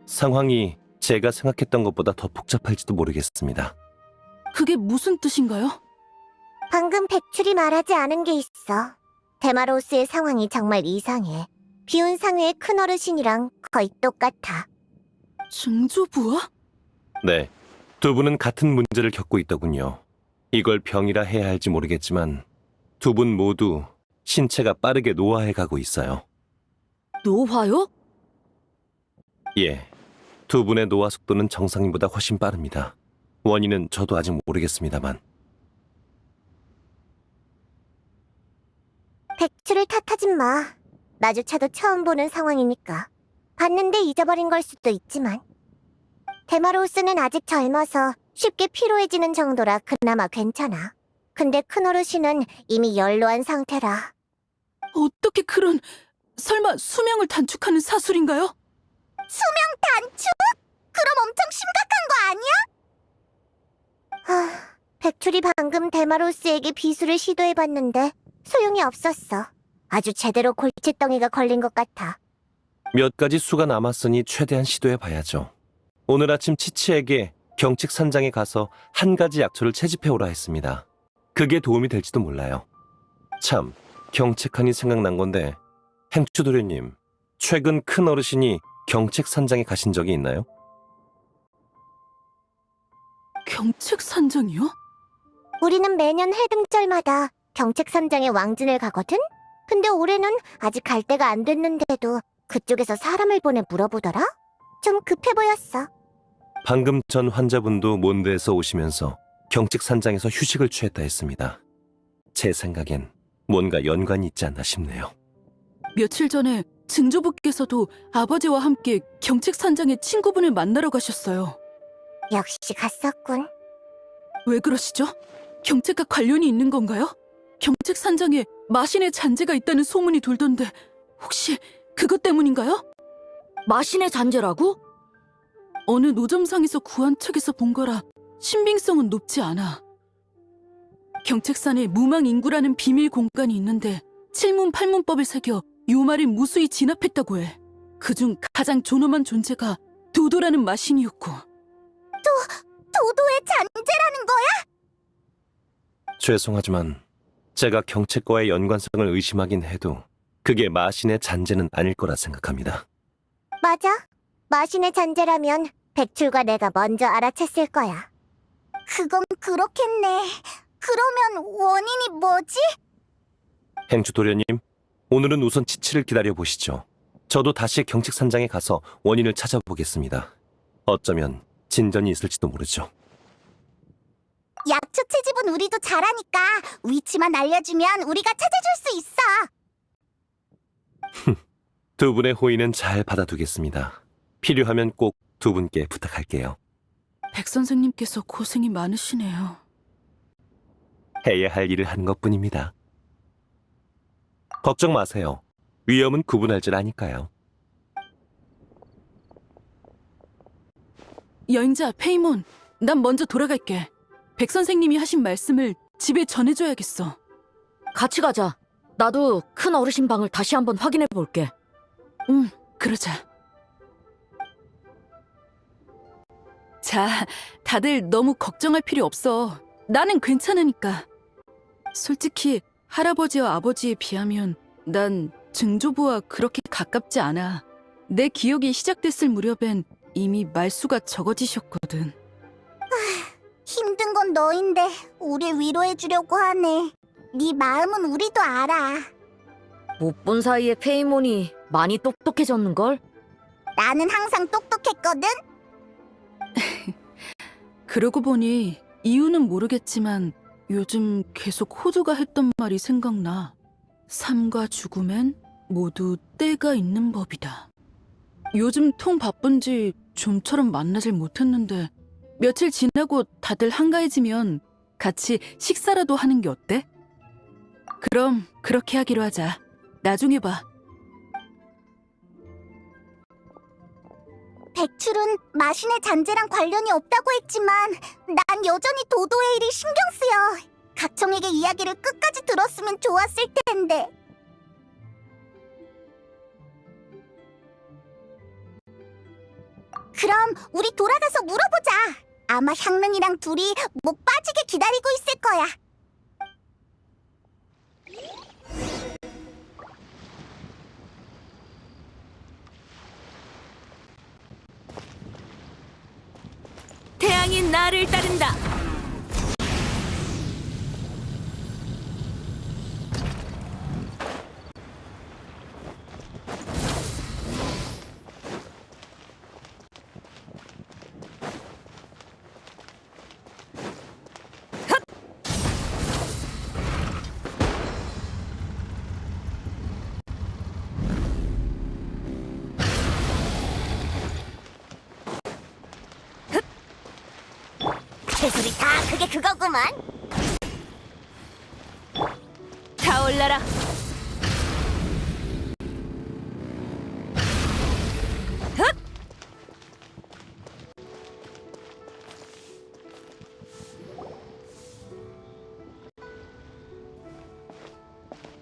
상황이 제가 생각했던 것보다 더 복잡할지도 모르겠습니다. 그게 무슨 뜻인가요? 방금 백출이 말하지 않은 게 있어. 데마로우스의 상황이 정말 이상해. 비운 상회의 큰 어르신이랑 거의 똑같아. 증조부와? 네, 두 분은 같은 문제를 겪고 있더군요. 이걸 병이라 해야 할지 모르겠지만 두 분 모두 신체가 빠르게 노화해 가고 있어요. 노화요? 예, 두 분의 노화 속도는 정상인보다 훨씬 빠릅니다. 원인은 저도 아직 모르겠습니다만. 백출을 탓하진 마. 나조차도 처음 보는 상황이니까. 봤는데 잊어버린 걸 수도 있지만. 데마로우스는 아직 젊어서 쉽게 피로해지는 정도라 그나마 괜찮아. 근데 큰 어르신은 이미 연로한 상태라. 어떻게 그런... 설마 수명을 단축하는 사술인가요? 단축? 그럼 엄청 심각한 거 아니야? 백출이 방금 데마로우스에게 비수를 시도해봤는데 소용이 없었어. 아주 제대로 골칫덩이가 걸린 것 같아. 몇 가지 수가 남았으니 최대한 시도해봐야죠. 오늘 아침 치치에게 경칙산장에 가서 한 가지 약초를 채집해오라 했습니다. 그게 도움이 될지도 몰라요. 참, 경책하니 생각난 건데 행추도련님, 최근 큰 어르신이 경책산장에 가신 적이 있나요? 경책산장이요? 우리는 매년 해등절마다 경책산장에 왕진을 가거든? 근데 올해는 아직 갈 때가 안 됐는데도 그쪽에서 사람을 보내 물어보더라? 좀 급해 보였어. 방금 전 환자분도 몬드에서 오시면서 경책산장에서 휴식을 취했다 했습니다. 제 생각엔 뭔가 연관이 있지 않나 싶네요. 며칠 전에 증조부께서도 아버지와 함께 경책산장에 친구분을 만나러 가셨어요. 역시 갔었군. 왜 그러시죠? 경책과 관련이 있는 건가요? 경책산장에 마신의 잔재가 있다는 소문이 돌던데 혹시 그것 때문인가요? 마신의 잔재라고? 어느 노점상에서 구한 책에서 본 거라 신빙성은 높지 않아. 경책산에 무망인구라는 비밀 공간이 있는데 칠문팔문법을 새겨 요마를 무수히 진압했다고 해. 그중 가장 존엄한 존재가 도도라는 마신이었고. 도도의 잔재라는 거야? 죄송하지만 제가 경책과의 연관성을 의심하긴 해도 그게 마신의 잔재는 아닐 거라 생각합니다. 맞아. 마신의 잔재라면 백출과 내가 먼저 알아챘을 거야. 그건 그렇겠네. 그러면 원인이 뭐지? 행주 도련님, 오늘은 우선 치치를 기다려보시죠. 저도 다시 경책산장에 가서 원인을 찾아보겠습니다. 어쩌면 진전이 있을지도 모르죠. 약초 채집은 우리도 잘하니까 위치만 알려주면 우리가 찾아줄 수 있어. 두 분의 호의는 잘 받아두겠습니다. 필요하면 꼭 두 분께 부탁할게요. 백 선생님께서 고생이 많으시네요. 해야 할 일을 하는 것뿐입니다. 걱정 마세요. 위험은 구분할 줄 아니까요. 여행자 페이몬, 난 먼저 돌아갈게. 백 선생님이 하신 말씀을 집에 전해줘야겠어. 같이 가자. 나도 큰 어르신 방을 다시 한번 확인해 볼게. 응, 그러자. 자, 다들 너무 걱정할 필요 없어. 나는 괜찮으니까. 솔직히 할아버지와 아버지에 비하면 난 증조부와 그렇게 가깝지 않아. 내 기억이 시작됐을 무렵엔 이미 말수가 적어지셨거든. 힘든 건 너인데 우리 위로해주려고 하네. 네 마음은 우리도 알아. 못 본 사이에 페이몬이 많이 똑똑해졌는걸? 나는 항상 똑똑했거든. 그러고 보니 이유는 모르겠지만 요즘 계속 호두가 했던 말이 생각나. 삶과 죽음엔 모두 때가 있는 법이다. 요즘 통 바쁜지 좀처럼 만나질 못했는데 며칠 지나고 다들 한가해지면 같이 식사라도 하는 게 어때? 그럼 그렇게 하기로 하자. 나중에 봐. 백출은 마신의 잔재랑 관련이 없다고 했지만 난 여전히 도도의 일이 신경 쓰여. 각청에게 이야기를 끝까지 들었으면 좋았을 텐데. 그럼 우리 돌아가서 물어보자. 아마 향릉이랑 둘이 목 빠지게 기다리고 있을 거야. 태양이 나를 따른다. 개소리 다 그게 그거구만. 타올라라.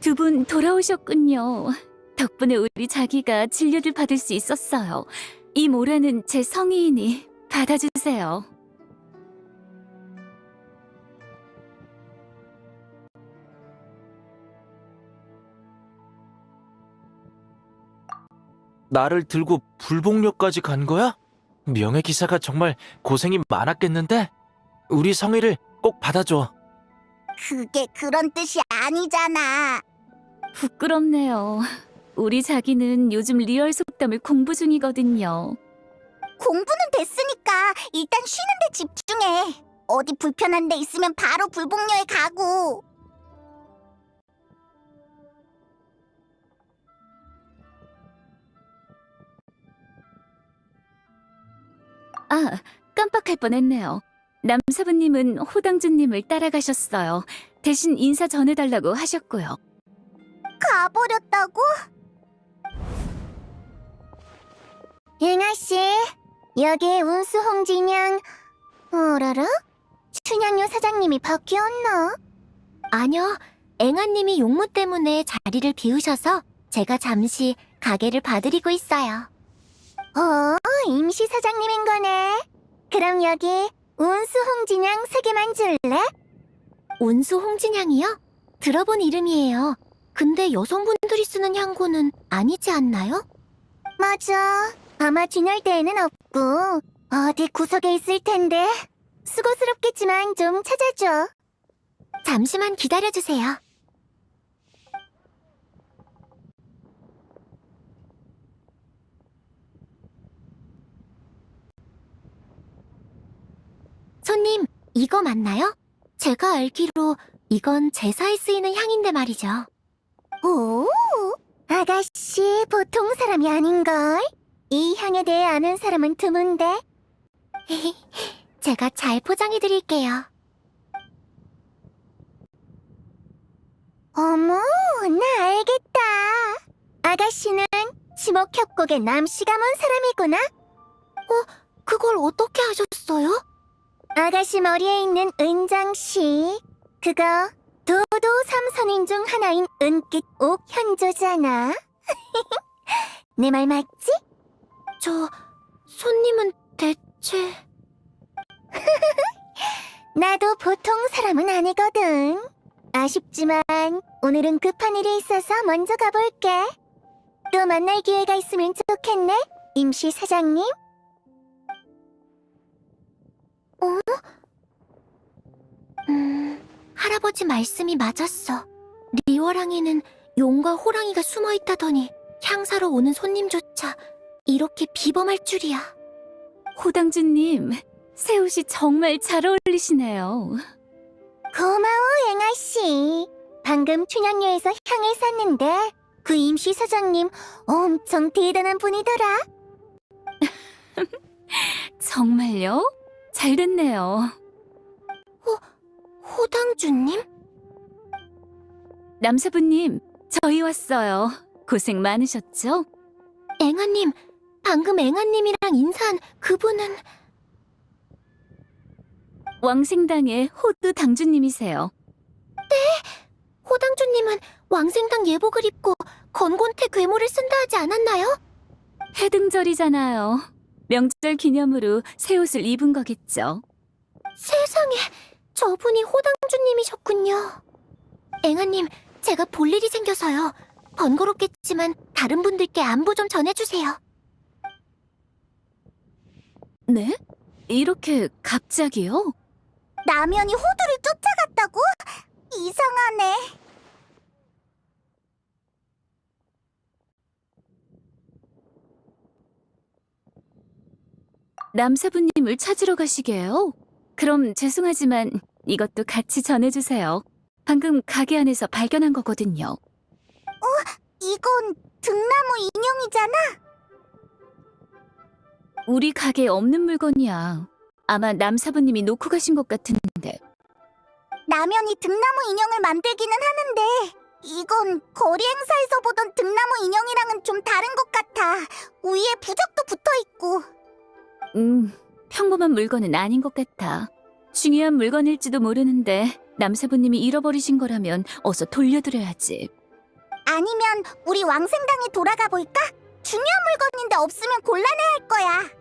두 분 돌아오셨군요. 덕분에 우리 자기가 진료를 받을 수 있었어요. 이 모라는 제 성의이니 받아주세요. 나를 들고 불복역까지 간 거야? 명예기사가 정말 고생이 많았겠는데? 우리 성의를 꼭 받아줘. 그게 그런 뜻이 아니잖아. 부끄럽네요. 우리 자기는 요즘 리얼 속담을 공부 중이거든요. 공부는 됐으니까 일단 쉬는 데 집중해. 어디 불편한 데 있으면 바로 불복녀에 가고. 아, 깜빡할 뻔했네요. 남사부님은 호당주님을 따라가셨어요. 대신 인사 전해달라고 하셨고요. 가버렸다고? 잉아씨, 여기 운수 홍진양. 어라라? 춘향요 사장님이 바뀌었나? 아니요, 앵아님이 용무 때문에 자리를 비우셔서 제가 잠시 가게를 봐드리고 있어요. 임시 사장님인 거네. 그럼 여기 운수 홍진양 3개만 줄래? 운수 홍진양이요? 들어본 이름이에요. 근데 여성분들이 쓰는 향고는 아니지 않나요? 맞아. 아마 진열대에는 없고 어디 구석에 있을 텐데. 수고스럽겠지만 좀 찾아줘. 잠시만 기다려주세요. 손님, 이거 맞나요? 제가 알기로 이건 제사에 쓰이는 향인데 말이죠. 오, 아가씨 보통 사람이 아닌걸? 이 향에 대해 아는 사람은 드문데. 제가 잘 포장해드릴게요. 어머, 나 알겠다. 아가씨는 지목협곡의 남씨 가문 사람이구나? 그걸 어떻게 하셨어요? 아가씨 머리에 있는 은장씨, 그거 도도 삼선인 중 하나인 은빛 옥현조잖아. 내 말 맞지? 손님은 대체... 나도 보통 사람은 아니거든. 아쉽지만 오늘은 급한 일이 있어서 먼저 가볼게. 또 만날 기회가 있으면 좋겠네, 임시 사장님. 할아버지 말씀이 맞았어. 리월항에는 용과 호랑이가 숨어있다더니 향사로 오는 손님조차 이렇게 비범할 줄이야. 호당주님, 새 옷이 정말 잘 어울리시네요. 고마워, 앵아씨. 방금 춘향녀에서 향을 샀는데 그 임시 사장님 엄청 대단한 분이더라. 정말요? 잘 됐네요. 호당주님? 남사부님, 저희 왔어요. 고생 많으셨죠? 앵아님, 방금 앵아님이랑 인사한 그분은... 왕생당의 호두 당주님이세요. 호당주님은 왕생당 예복을 입고 건곤태 괴물을 쓴다 하지 않았나요? 해등절이잖아요. 명절 기념으로 새 옷을 입은 거겠죠. 세상에, 저분이 호당주님이셨군요. 앵아님, 제가 볼 일이 생겨서요. 번거롭겠지만 다른 분들께 안부 좀 전해주세요. 네? 이렇게 갑자기요? 남연이 호두를 쫓아갔다고? 이상하네. 남사부님을 찾으러 가시게요? 그럼 죄송하지만 이것도 같이 전해주세요. 방금 가게 안에서 발견한 거거든요. 이건 등나무 인형이잖아. 우리 가게에 없는 물건이야. 아마 남사부님이 놓고 가신 것 같은데. 남연이 등나무 인형을 만들기는 하는데 이건 거리 행사에서 보던 등나무 인형이랑은 좀 다른 것 같아. 위에 부적도 붙어있고. 평범한 물건은 아닌 것 같아. 중요한 물건일지도 모르는데 남사부님이 잃어버리신 거라면 어서 돌려드려야지. 아니면 우리 왕생당에 돌아가 볼까? 중요한 물건인데 없으면 곤란해할 거야.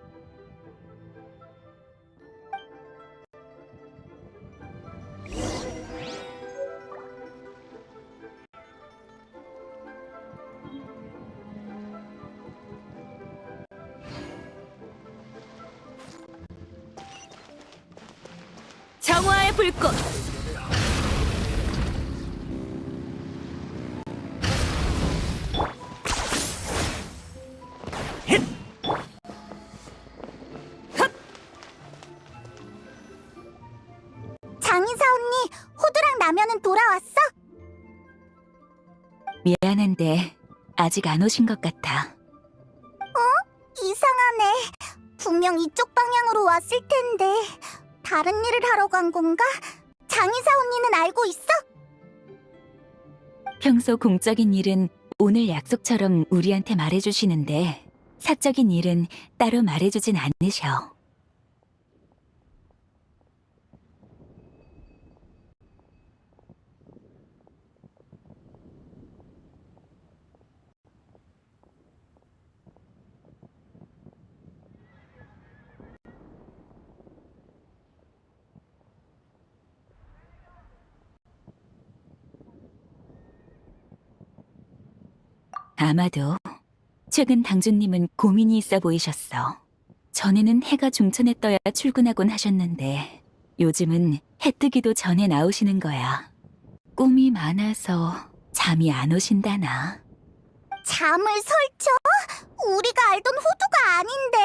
정화의 불꽃! 장인사 언니, 호두랑 라면은 돌아왔어? 미안한데 아직 안 오신 것 같아. 이상하네. 분명 이쪽 방향으로 왔을 텐데 다른 일을 하러 간 건가? 장인사 언니는 알고 있어? 평소 공적인 일은 오늘 약속처럼 우리한테 말해주시는데 사적인 일은 따로 말해주진 않으셔. 아마도 최근 당주님은 고민이 있어 보이셨어. 전에는 해가 중천에 떠야 출근하곤 하셨는데 요즘은 해 뜨기도 전에 나오시는 거야. 꿈이 많아서 잠이 안 오신다나. 잠을 설쳐? 우리가 알던 호두가 아닌데.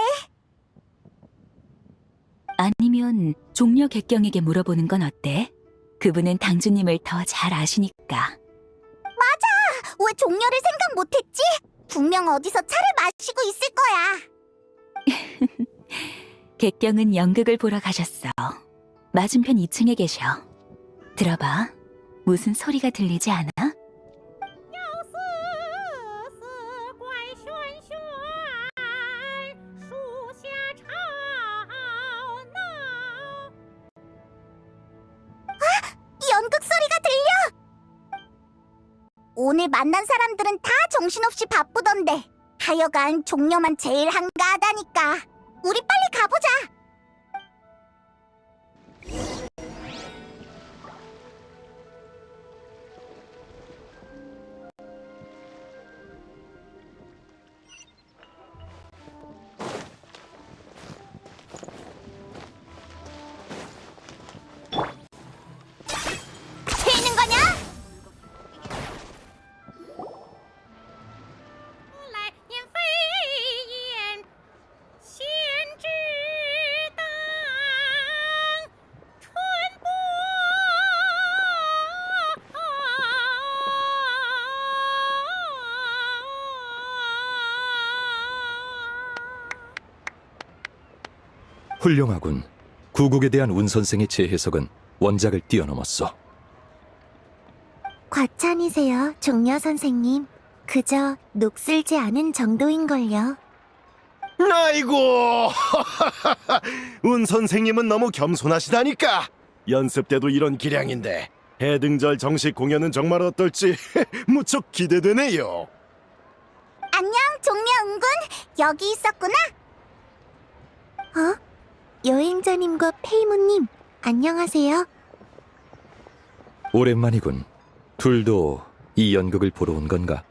아니면 종려 객경에게 물어보는 건 어때? 그분은 당주님을 더 잘 아시니까. 왜 종려를 생각 못했지? 분명 어디서 차를 마시고 있을 거야. 객경은 연극을 보러 가셨어. 맞은편 2층에 계셔. 들어봐. 무슨 소리가 들리지 않아? 연극 소리가 들려! 오늘 만난 사람들은 다 정신없이 바쁘던데 하여간 종려만 제일 한가하다니까. 우리 빨리 가보자. 튀는 거냐? 훌륭하군. 구국에 대한 운 선생의 재해석은 원작을 뛰어넘었어. 과찬이세요, 종려 선생님. 그저 녹슬지 않은 정도인걸요. 아이고, 운 선생님은 너무 겸손하시다니까. 연습 때도 이런 기량인데 해등절 정식 공연은 정말 어떨지 무척 기대되네요. 안녕, 종려 은군. 여기 있었구나. 여행자님과 페이모님, 안녕하세요. 오랜만이군. 둘도 이 연극을 보러 온 건가?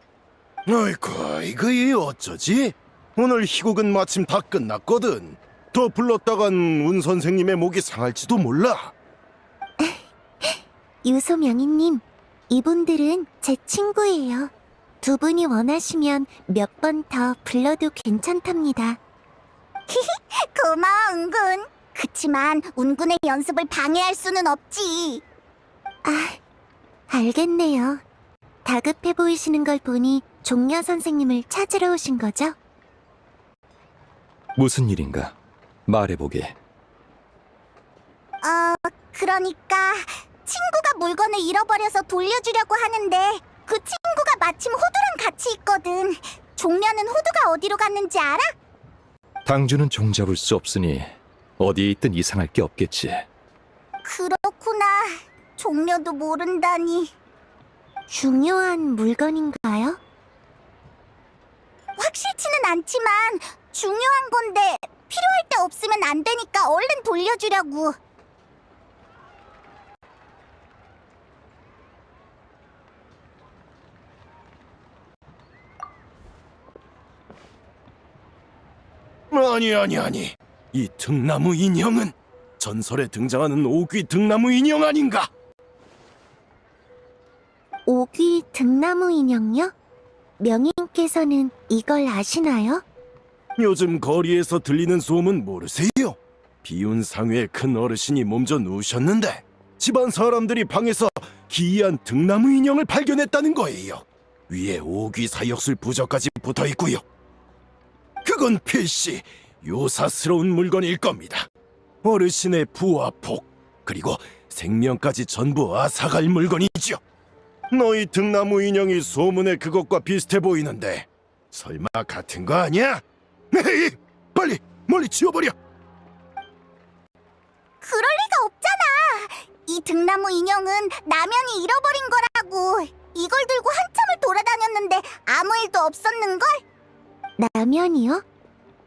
아이고, 이거 어쩌지? 오늘 희곡은 마침 다 끝났거든. 더 불렀다간 운 선생님의 목이 상할지도 몰라. 유소명희님, 이분들은 제 친구예요. 두 분이 원하시면 몇 번 더 불러도 괜찮답니다. 고마워, 은군. 그치만 운군의 연습을 방해할 수는 없지. 알겠네요. 다급해 보이시는 걸 보니 종려 선생님을 찾으러 오신 거죠? 무슨 일인가? 말해보게. 그러니까 친구가 물건을 잃어버려서 돌려주려고 하는데 그 친구가 마침 호두랑 같이 있거든. 종려는 호두가 어디로 갔는지 알아? 당주는 종잡을 수 없으니 어디에 있든 이상할 게 없겠지. 그렇구나. 종려도 모른다니. 중요한 물건인가요? 확실치는 않지만 중요한 건데 필요할 때 없으면 안 되니까 얼른 돌려주려고. 아니. 이 등나무 인형은 전설에 등장하는 오귀 등나무 인형 아닌가? 오귀 등나무 인형요? 명인께서는 이걸 아시나요? 요즘 거리에서 들리는 소문 모르세요? 비운 상회의 큰 어르신이 몸져 누우셨는데 집안 사람들이 방에서 기이한 등나무 인형을 발견했다는 거예요. 위에 오귀 사역술 부적까지 붙어 있고요. 그건 필시 요사스러운 물건일 겁니다. 어르신의 부와 복, 그리고 생명까지 전부 앗아갈 물건이죠. 너희 등나무 인형이 소문의 그것과 비슷해 보이는데 설마 같은 거 아니야? 에이, 빨리 멀리 치워버려. 그럴 리가 없잖아. 이 등나무 인형은 남연이 잃어버린 거라고. 이걸 들고 한참을 돌아다녔는데 아무 일도 없었는걸? 남연이요?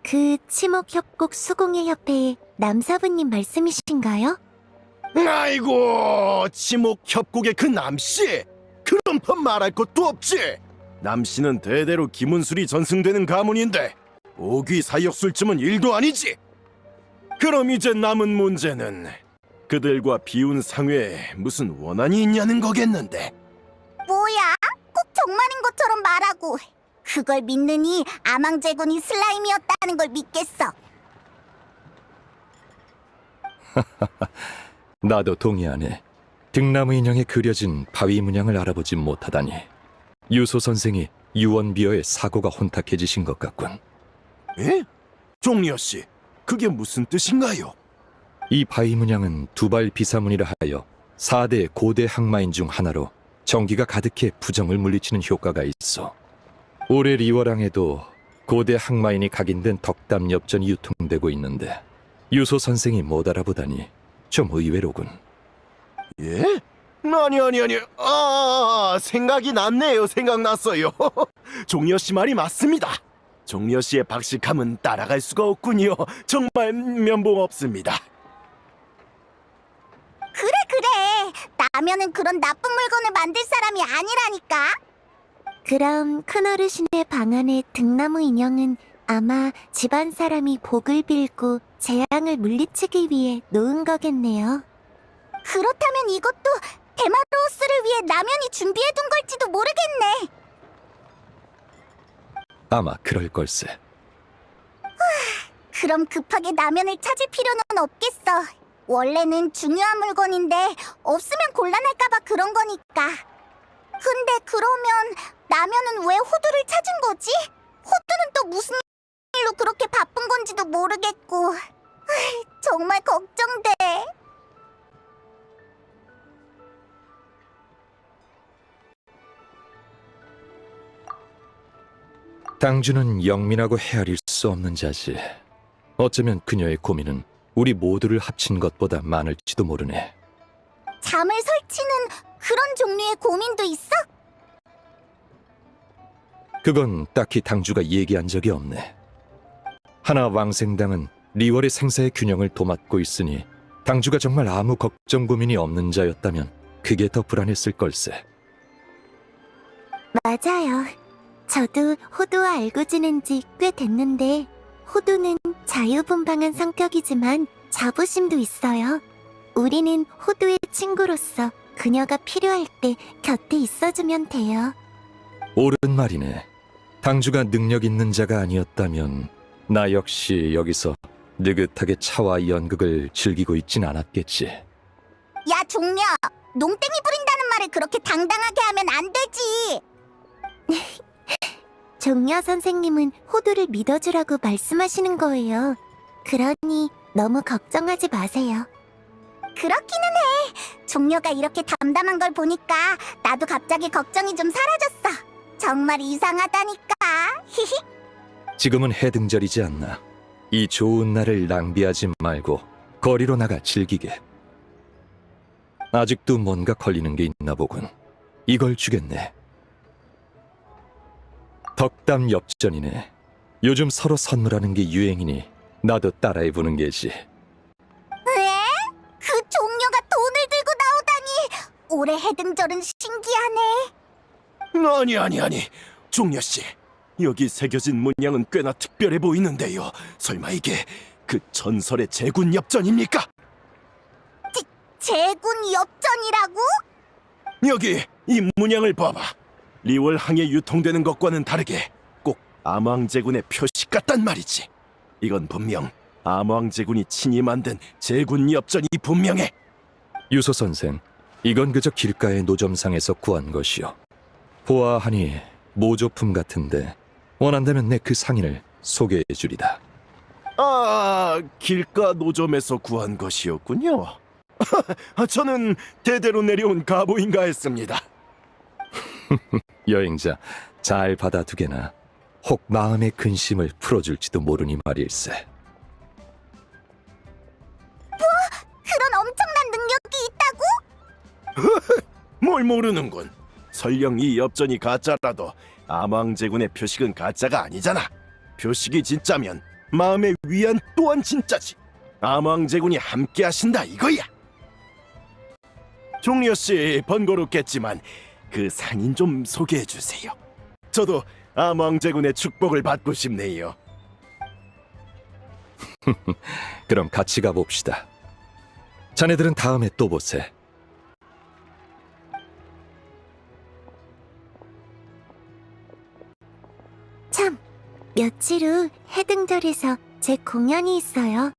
그 치목협곡 수공예 협회의 남사부님 말씀이신가요? 아이고, 치목협곡의 그 남씨. 그런 법 말할 것도 없지. 남씨는 대대로 기문술이 전승되는 가문인데 오귀 사역술쯤은 일도 아니지. 그럼 이제 남은 문제는 그들과 비운 상회에 무슨 원한이 있냐는 거겠는데. 뭐야? 꼭 정말인 것처럼 말하고. 그걸 믿느니 아망제군이 슬라임이었다는 걸 믿겠어. 나도 동의하네. 등나무 인형에 그려진 바위 문양을 알아보지 못하다니. 유소 선생이 유언비어의 사고가 혼탁해지신 것 같군. 예? 종려씨, 그게 무슨 뜻인가요? 이 바위 문양은 두발 비사문이라 하여 4대 고대 항마인 중 하나로 정기가 가득해 부정을 물리치는 효과가 있어. 올해 리워랑에도 고대 항마인이 각인된 덕담 엽전이 유통되고 있는데 유소 선생이 못 알아보다니 좀 의외로군. 예? 아니. 생각이 났네요. 생각났어요. 종려씨 말이 맞습니다. 종려씨의 박식함은 따라갈 수가 없군요. 정말 면봉 없습니다. 그래. 나면은 그런 나쁜 물건을 만들 사람이 아니라니까. 그럼 큰어르신의 방 안의 등나무 인형은 아마 집안 사람이 복을 빌고 재앙을 물리치기 위해 놓은 거겠네요. 그렇다면 이것도 데마로우스를 위해 남연이 준비해둔 걸지도 모르겠네. 아마 그럴 걸세. 그럼 급하게 남연을 찾을 필요는 없겠어. 원래는 중요한 물건인데 없으면 곤란할까봐 그런 거니까. 근데 그러면 남연은 왜 호두를 찾은 거지? 호두는 또 무슨 일로 그렇게 바쁜 건지도 모르겠고. 정말 걱정돼. 당주는 영민하고 헤아릴 수 없는 자지. 어쩌면 그녀의 고민은 우리 모두를 합친 것보다 많을지도 모르네. 잠을 설치는 그런 종류의 고민도 있어? 그건 딱히 당주가 얘기한 적이 없네. 하나 왕생당은 리월의 생사의 균형을 도맡고 있으니 당주가 정말 아무 걱정 고민이 없는 자였다면 그게 더 불안했을 걸세. 맞아요. 저도 호두와 알고 지낸 지 꽤 됐는데 호두는 자유분방한 성격이지만 자부심도 있어요. 우리는 호두의 친구로서 그녀가 필요할 때 곁에 있어주면 돼요. 옳은 말이네. 당주가 능력 있는 자가 아니었다면 나 역시 여기서 느긋하게 차와 연극을 즐기고 있진 않았겠지. 야, 종려! 농땡이 부린다는 말을 그렇게 당당하게 하면 안 되지! 종려 선생님은 호두를 믿어주라고 말씀하시는 거예요. 그러니 너무 걱정하지 마세요. 그렇기는 해. 종려가 이렇게 담담한 걸 보니까 나도 갑자기 걱정이 좀 사라졌어. 정말 이상하다니까. 히히. 지금은 해등절이지 않나. 이 좋은 날을 낭비하지 말고 거리로 나가 즐기게. 아직도 뭔가 걸리는 게 있나 보군. 이걸 주겠네. 덕담 엽전이네. 요즘 서로 선물하는 게 유행이니 나도 따라해보는 게지. 왜? 그 종려가 돈을 들고 나오다니. 올해 해등절은 신기하네. 아니. 종려씨, 여기 새겨진 문양은 꽤나 특별해 보이는데요. 설마 이게 그 전설의 제군 엽전입니까? 제군 엽전이라고? 여기 이 문양을 봐봐. 리월 항에 유통되는 것과는 다르게 꼭 암왕제군의 표식 같단 말이지. 이건 분명 암왕제군이 친히 만든 제군 엽전이 분명해. 유소 선생, 이건 그저 길가의 노점상에서 구한 것이요. 보아하니 모조품 같은데 원한다면 내 그 상인을 소개해주리다. 아, 길가 노점에서 구한 것이었군요. 저는 대대로 내려온 가보인가 했습니다. 여행자, 잘 받아두게나. 혹 마음의 근심을 풀어줄지도 모르니 말일세. 그런 엄청난 능력이 있다고? 뭘 모르는군. 설령 이 엽전이 가짜라도 암왕제군의 표식은 가짜가 아니잖아. 표식이 진짜면 마음의 위안 또한 진짜지. 암왕제군이 함께 하신다 이거야. 종려씨 번거롭겠지만 그 상인 좀 소개해주세요. 저도 암왕제군의 축복을 받고 싶네요. 그럼 같이 가봅시다. 자네들은 다음에 또 보세. 참, 며칠 후 해등절에서 제 공연이 있어요.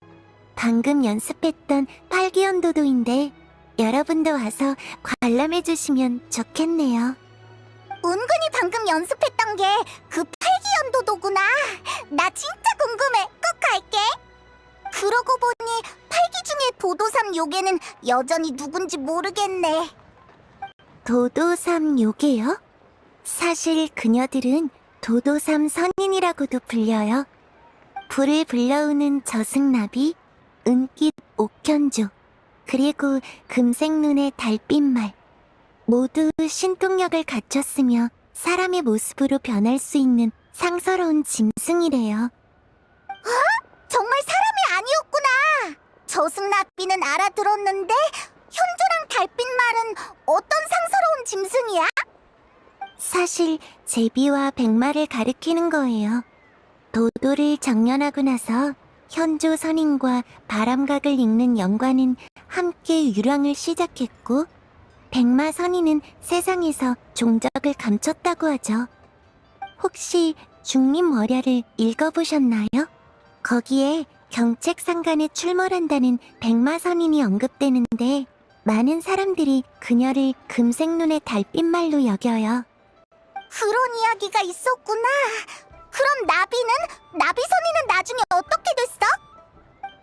방금 연습했던 팔기연도도인데 여러분도 와서 관람해주시면 좋겠네요. 은근히 방금 연습했던 게 그 팔기연도도구나. 나 진짜 궁금해. 꼭 갈게. 그러고 보니 팔기 중에 도도삼 요괴는 여전히 누군지 모르겠네. 도도삼 요괴요? 사실 그녀들은 도도삼 선인이라고도 불려요. 불을 불러오는 저승나비, 은빛 옥현조, 그리고 금색눈의 달빛말, 모두 신통력을 갖췄으며 사람의 모습으로 변할 수 있는 상서로운 짐승이래요. 정말 사람이 아니었구나. 저승나비는 알아들었는데 현조랑 달빛말은 어떤 상서로운 짐승이야? 사실 제비와 백마를 가리키는 거예요. 도도를 정연하고 나서 현조 선인과 바람각을 읽는 영관은 함께 유랑을 시작했고 백마 선인은 세상에서 종적을 감췄다고 하죠. 혹시 중림월야를 읽어보셨나요? 거기에 경책상간에 출몰한다는 백마 선인이 언급되는데 많은 사람들이 그녀를 금색눈의 달빛말로 여겨요. 그런 이야기가 있었구나. 그럼 나비 선인은 나중에 어떻게 됐어?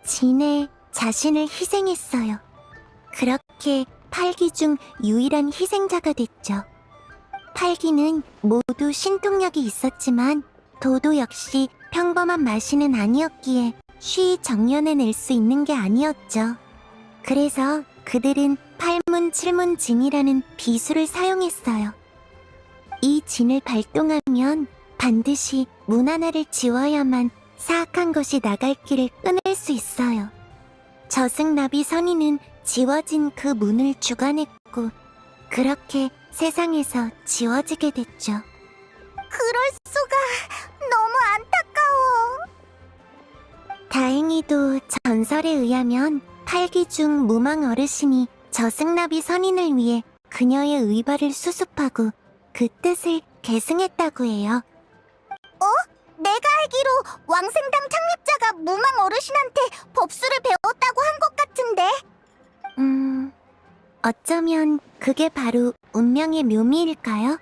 진에 자신을 희생했어요. 그렇게 팔기 중 유일한 희생자가 됐죠. 팔기는 모두 신통력이 있었지만 도도 역시 평범한 마신은 아니었기에 쉬이 정연해낼 수 있는 게 아니었죠. 그래서 그들은 팔문 칠문 진이라는 비수를 사용했어요. 이 진을 발동하면 반드시 문 하나를 지워야만 사악한 것이 나갈 길을 끊을 수 있어요. 저승나비 선인은 지워진 그 문을 주관했고 그렇게 세상에서 지워지게 됐죠. 그럴 수가. 너무 안타까워. 다행히도 전설에 의하면 팔기 중 무망 어르신이 저승나비 선인을 위해 그녀의 의발을 수습하고 그 뜻을 계승했다고 해요. 내가 알기로 왕생당 창립자가 무망 어르신한테 법수를 배웠다고 한 것 같은데. 어쩌면 그게 바로 운명의 묘미일까요?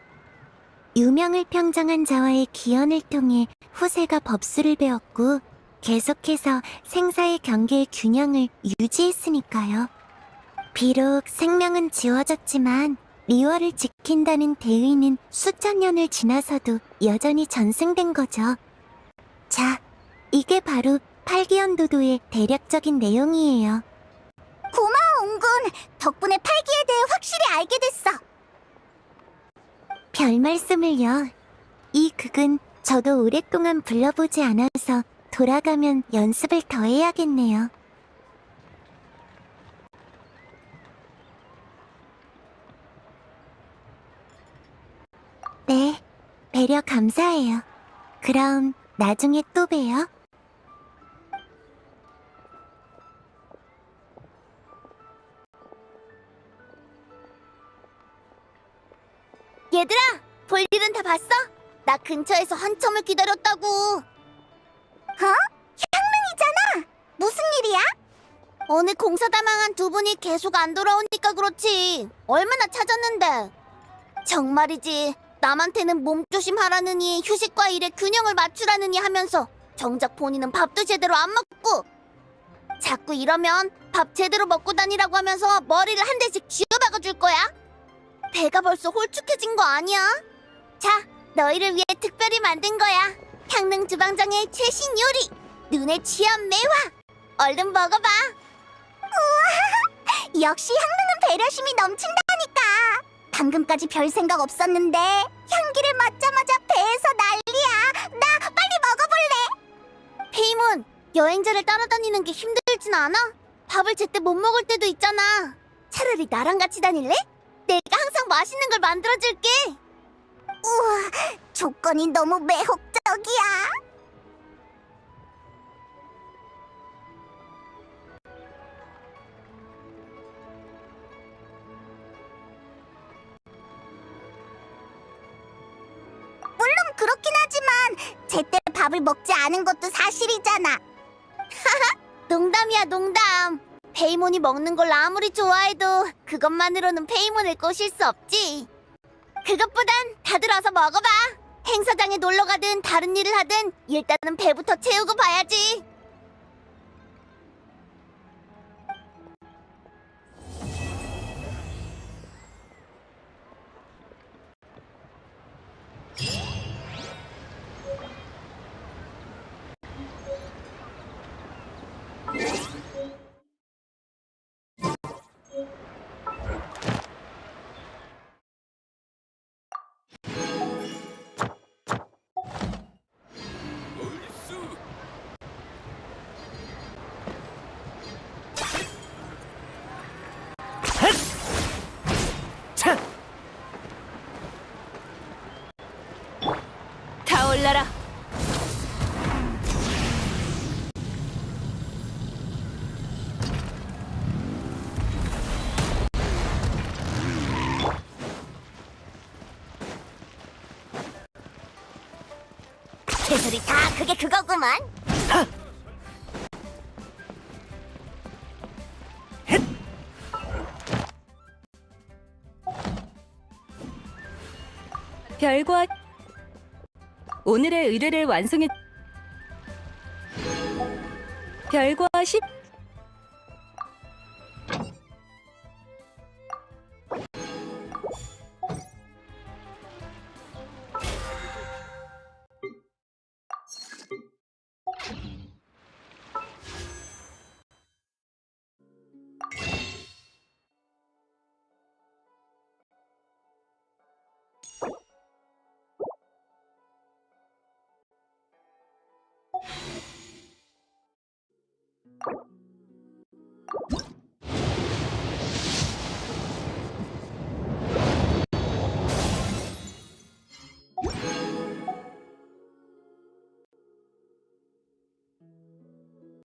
유명을 평정한 자와의 기연을 통해 후세가 법수를 배웠고 계속해서 생사의 경계의 균형을 유지했으니까요. 비록 생명은 지워졌지만 리월을 지킨다는 대의는 수천 년을 지나서도 여전히 전승된 거죠. 자, 이게 바로 팔기연도도의 대략적인 내용이에요. 고마워, 옹군. 덕분에 팔기에 대해 확실히 알게 됐어. 별 말씀을요. 이 극은 저도 오랫동안 불러보지 않아서 돌아가면 연습을 더 해야겠네요. 네, 배려 감사해요. 그럼 나중에 또 봬요. 얘들아, 볼일은 다 봤어? 나 근처에서 한참을 기다렸다고. 향릉이잖아. 무슨 일이야? 오늘 공사다 망한 두 분이 계속 안 돌아오니까 그렇지. 얼마나 찾았는데. 정말이지. 남한테는 몸조심하라느니 휴식과 일의 균형을 맞추라느니 하면서 정작 본인은 밥도 제대로 안 먹고. 자꾸 이러면 밥 제대로 먹고 다니라고 하면서 머리를 한 대씩 쥐어박아 줄 거야. 배가 벌써 홀쭉해진 거 아니야? 자, 너희를 위해 특별히 만든 거야. 향릉 주방장의 최신 요리, 눈에 취한 매화. 얼른 먹어봐. 우와, 역시 향릉은 배려심이 넘친다니까. 방금까지 별 생각 없었는데 향기를 맡자마자 배에서 난리야. 나 빨리 먹어볼래. 페이몬, 여행자를 따라다니는 게 힘들진 않아? 밥을 제때 못 먹을 때도 있잖아. 차라리 나랑 같이 다닐래? 내가 항상 맛있는 걸 만들어줄게. 우와, 조건이 너무 매혹적이야. 물론 그렇긴 하지만 제때 밥을 먹지 않은 것도 사실이잖아. 농담이야, 농담. 페이몬이 먹는 걸 아무리 좋아해도 그것만으로는 페이몬을 꼬실 수 없지. 그것보단 다들 와서 먹어봐. 행사장에 놀러 가든 다른 일을 하든 일단은 배부터 채우고 봐야지. 타올라라. 개소리 다 그게 그거구만. 별과 오늘의 의뢰를 완성해. 별과 10.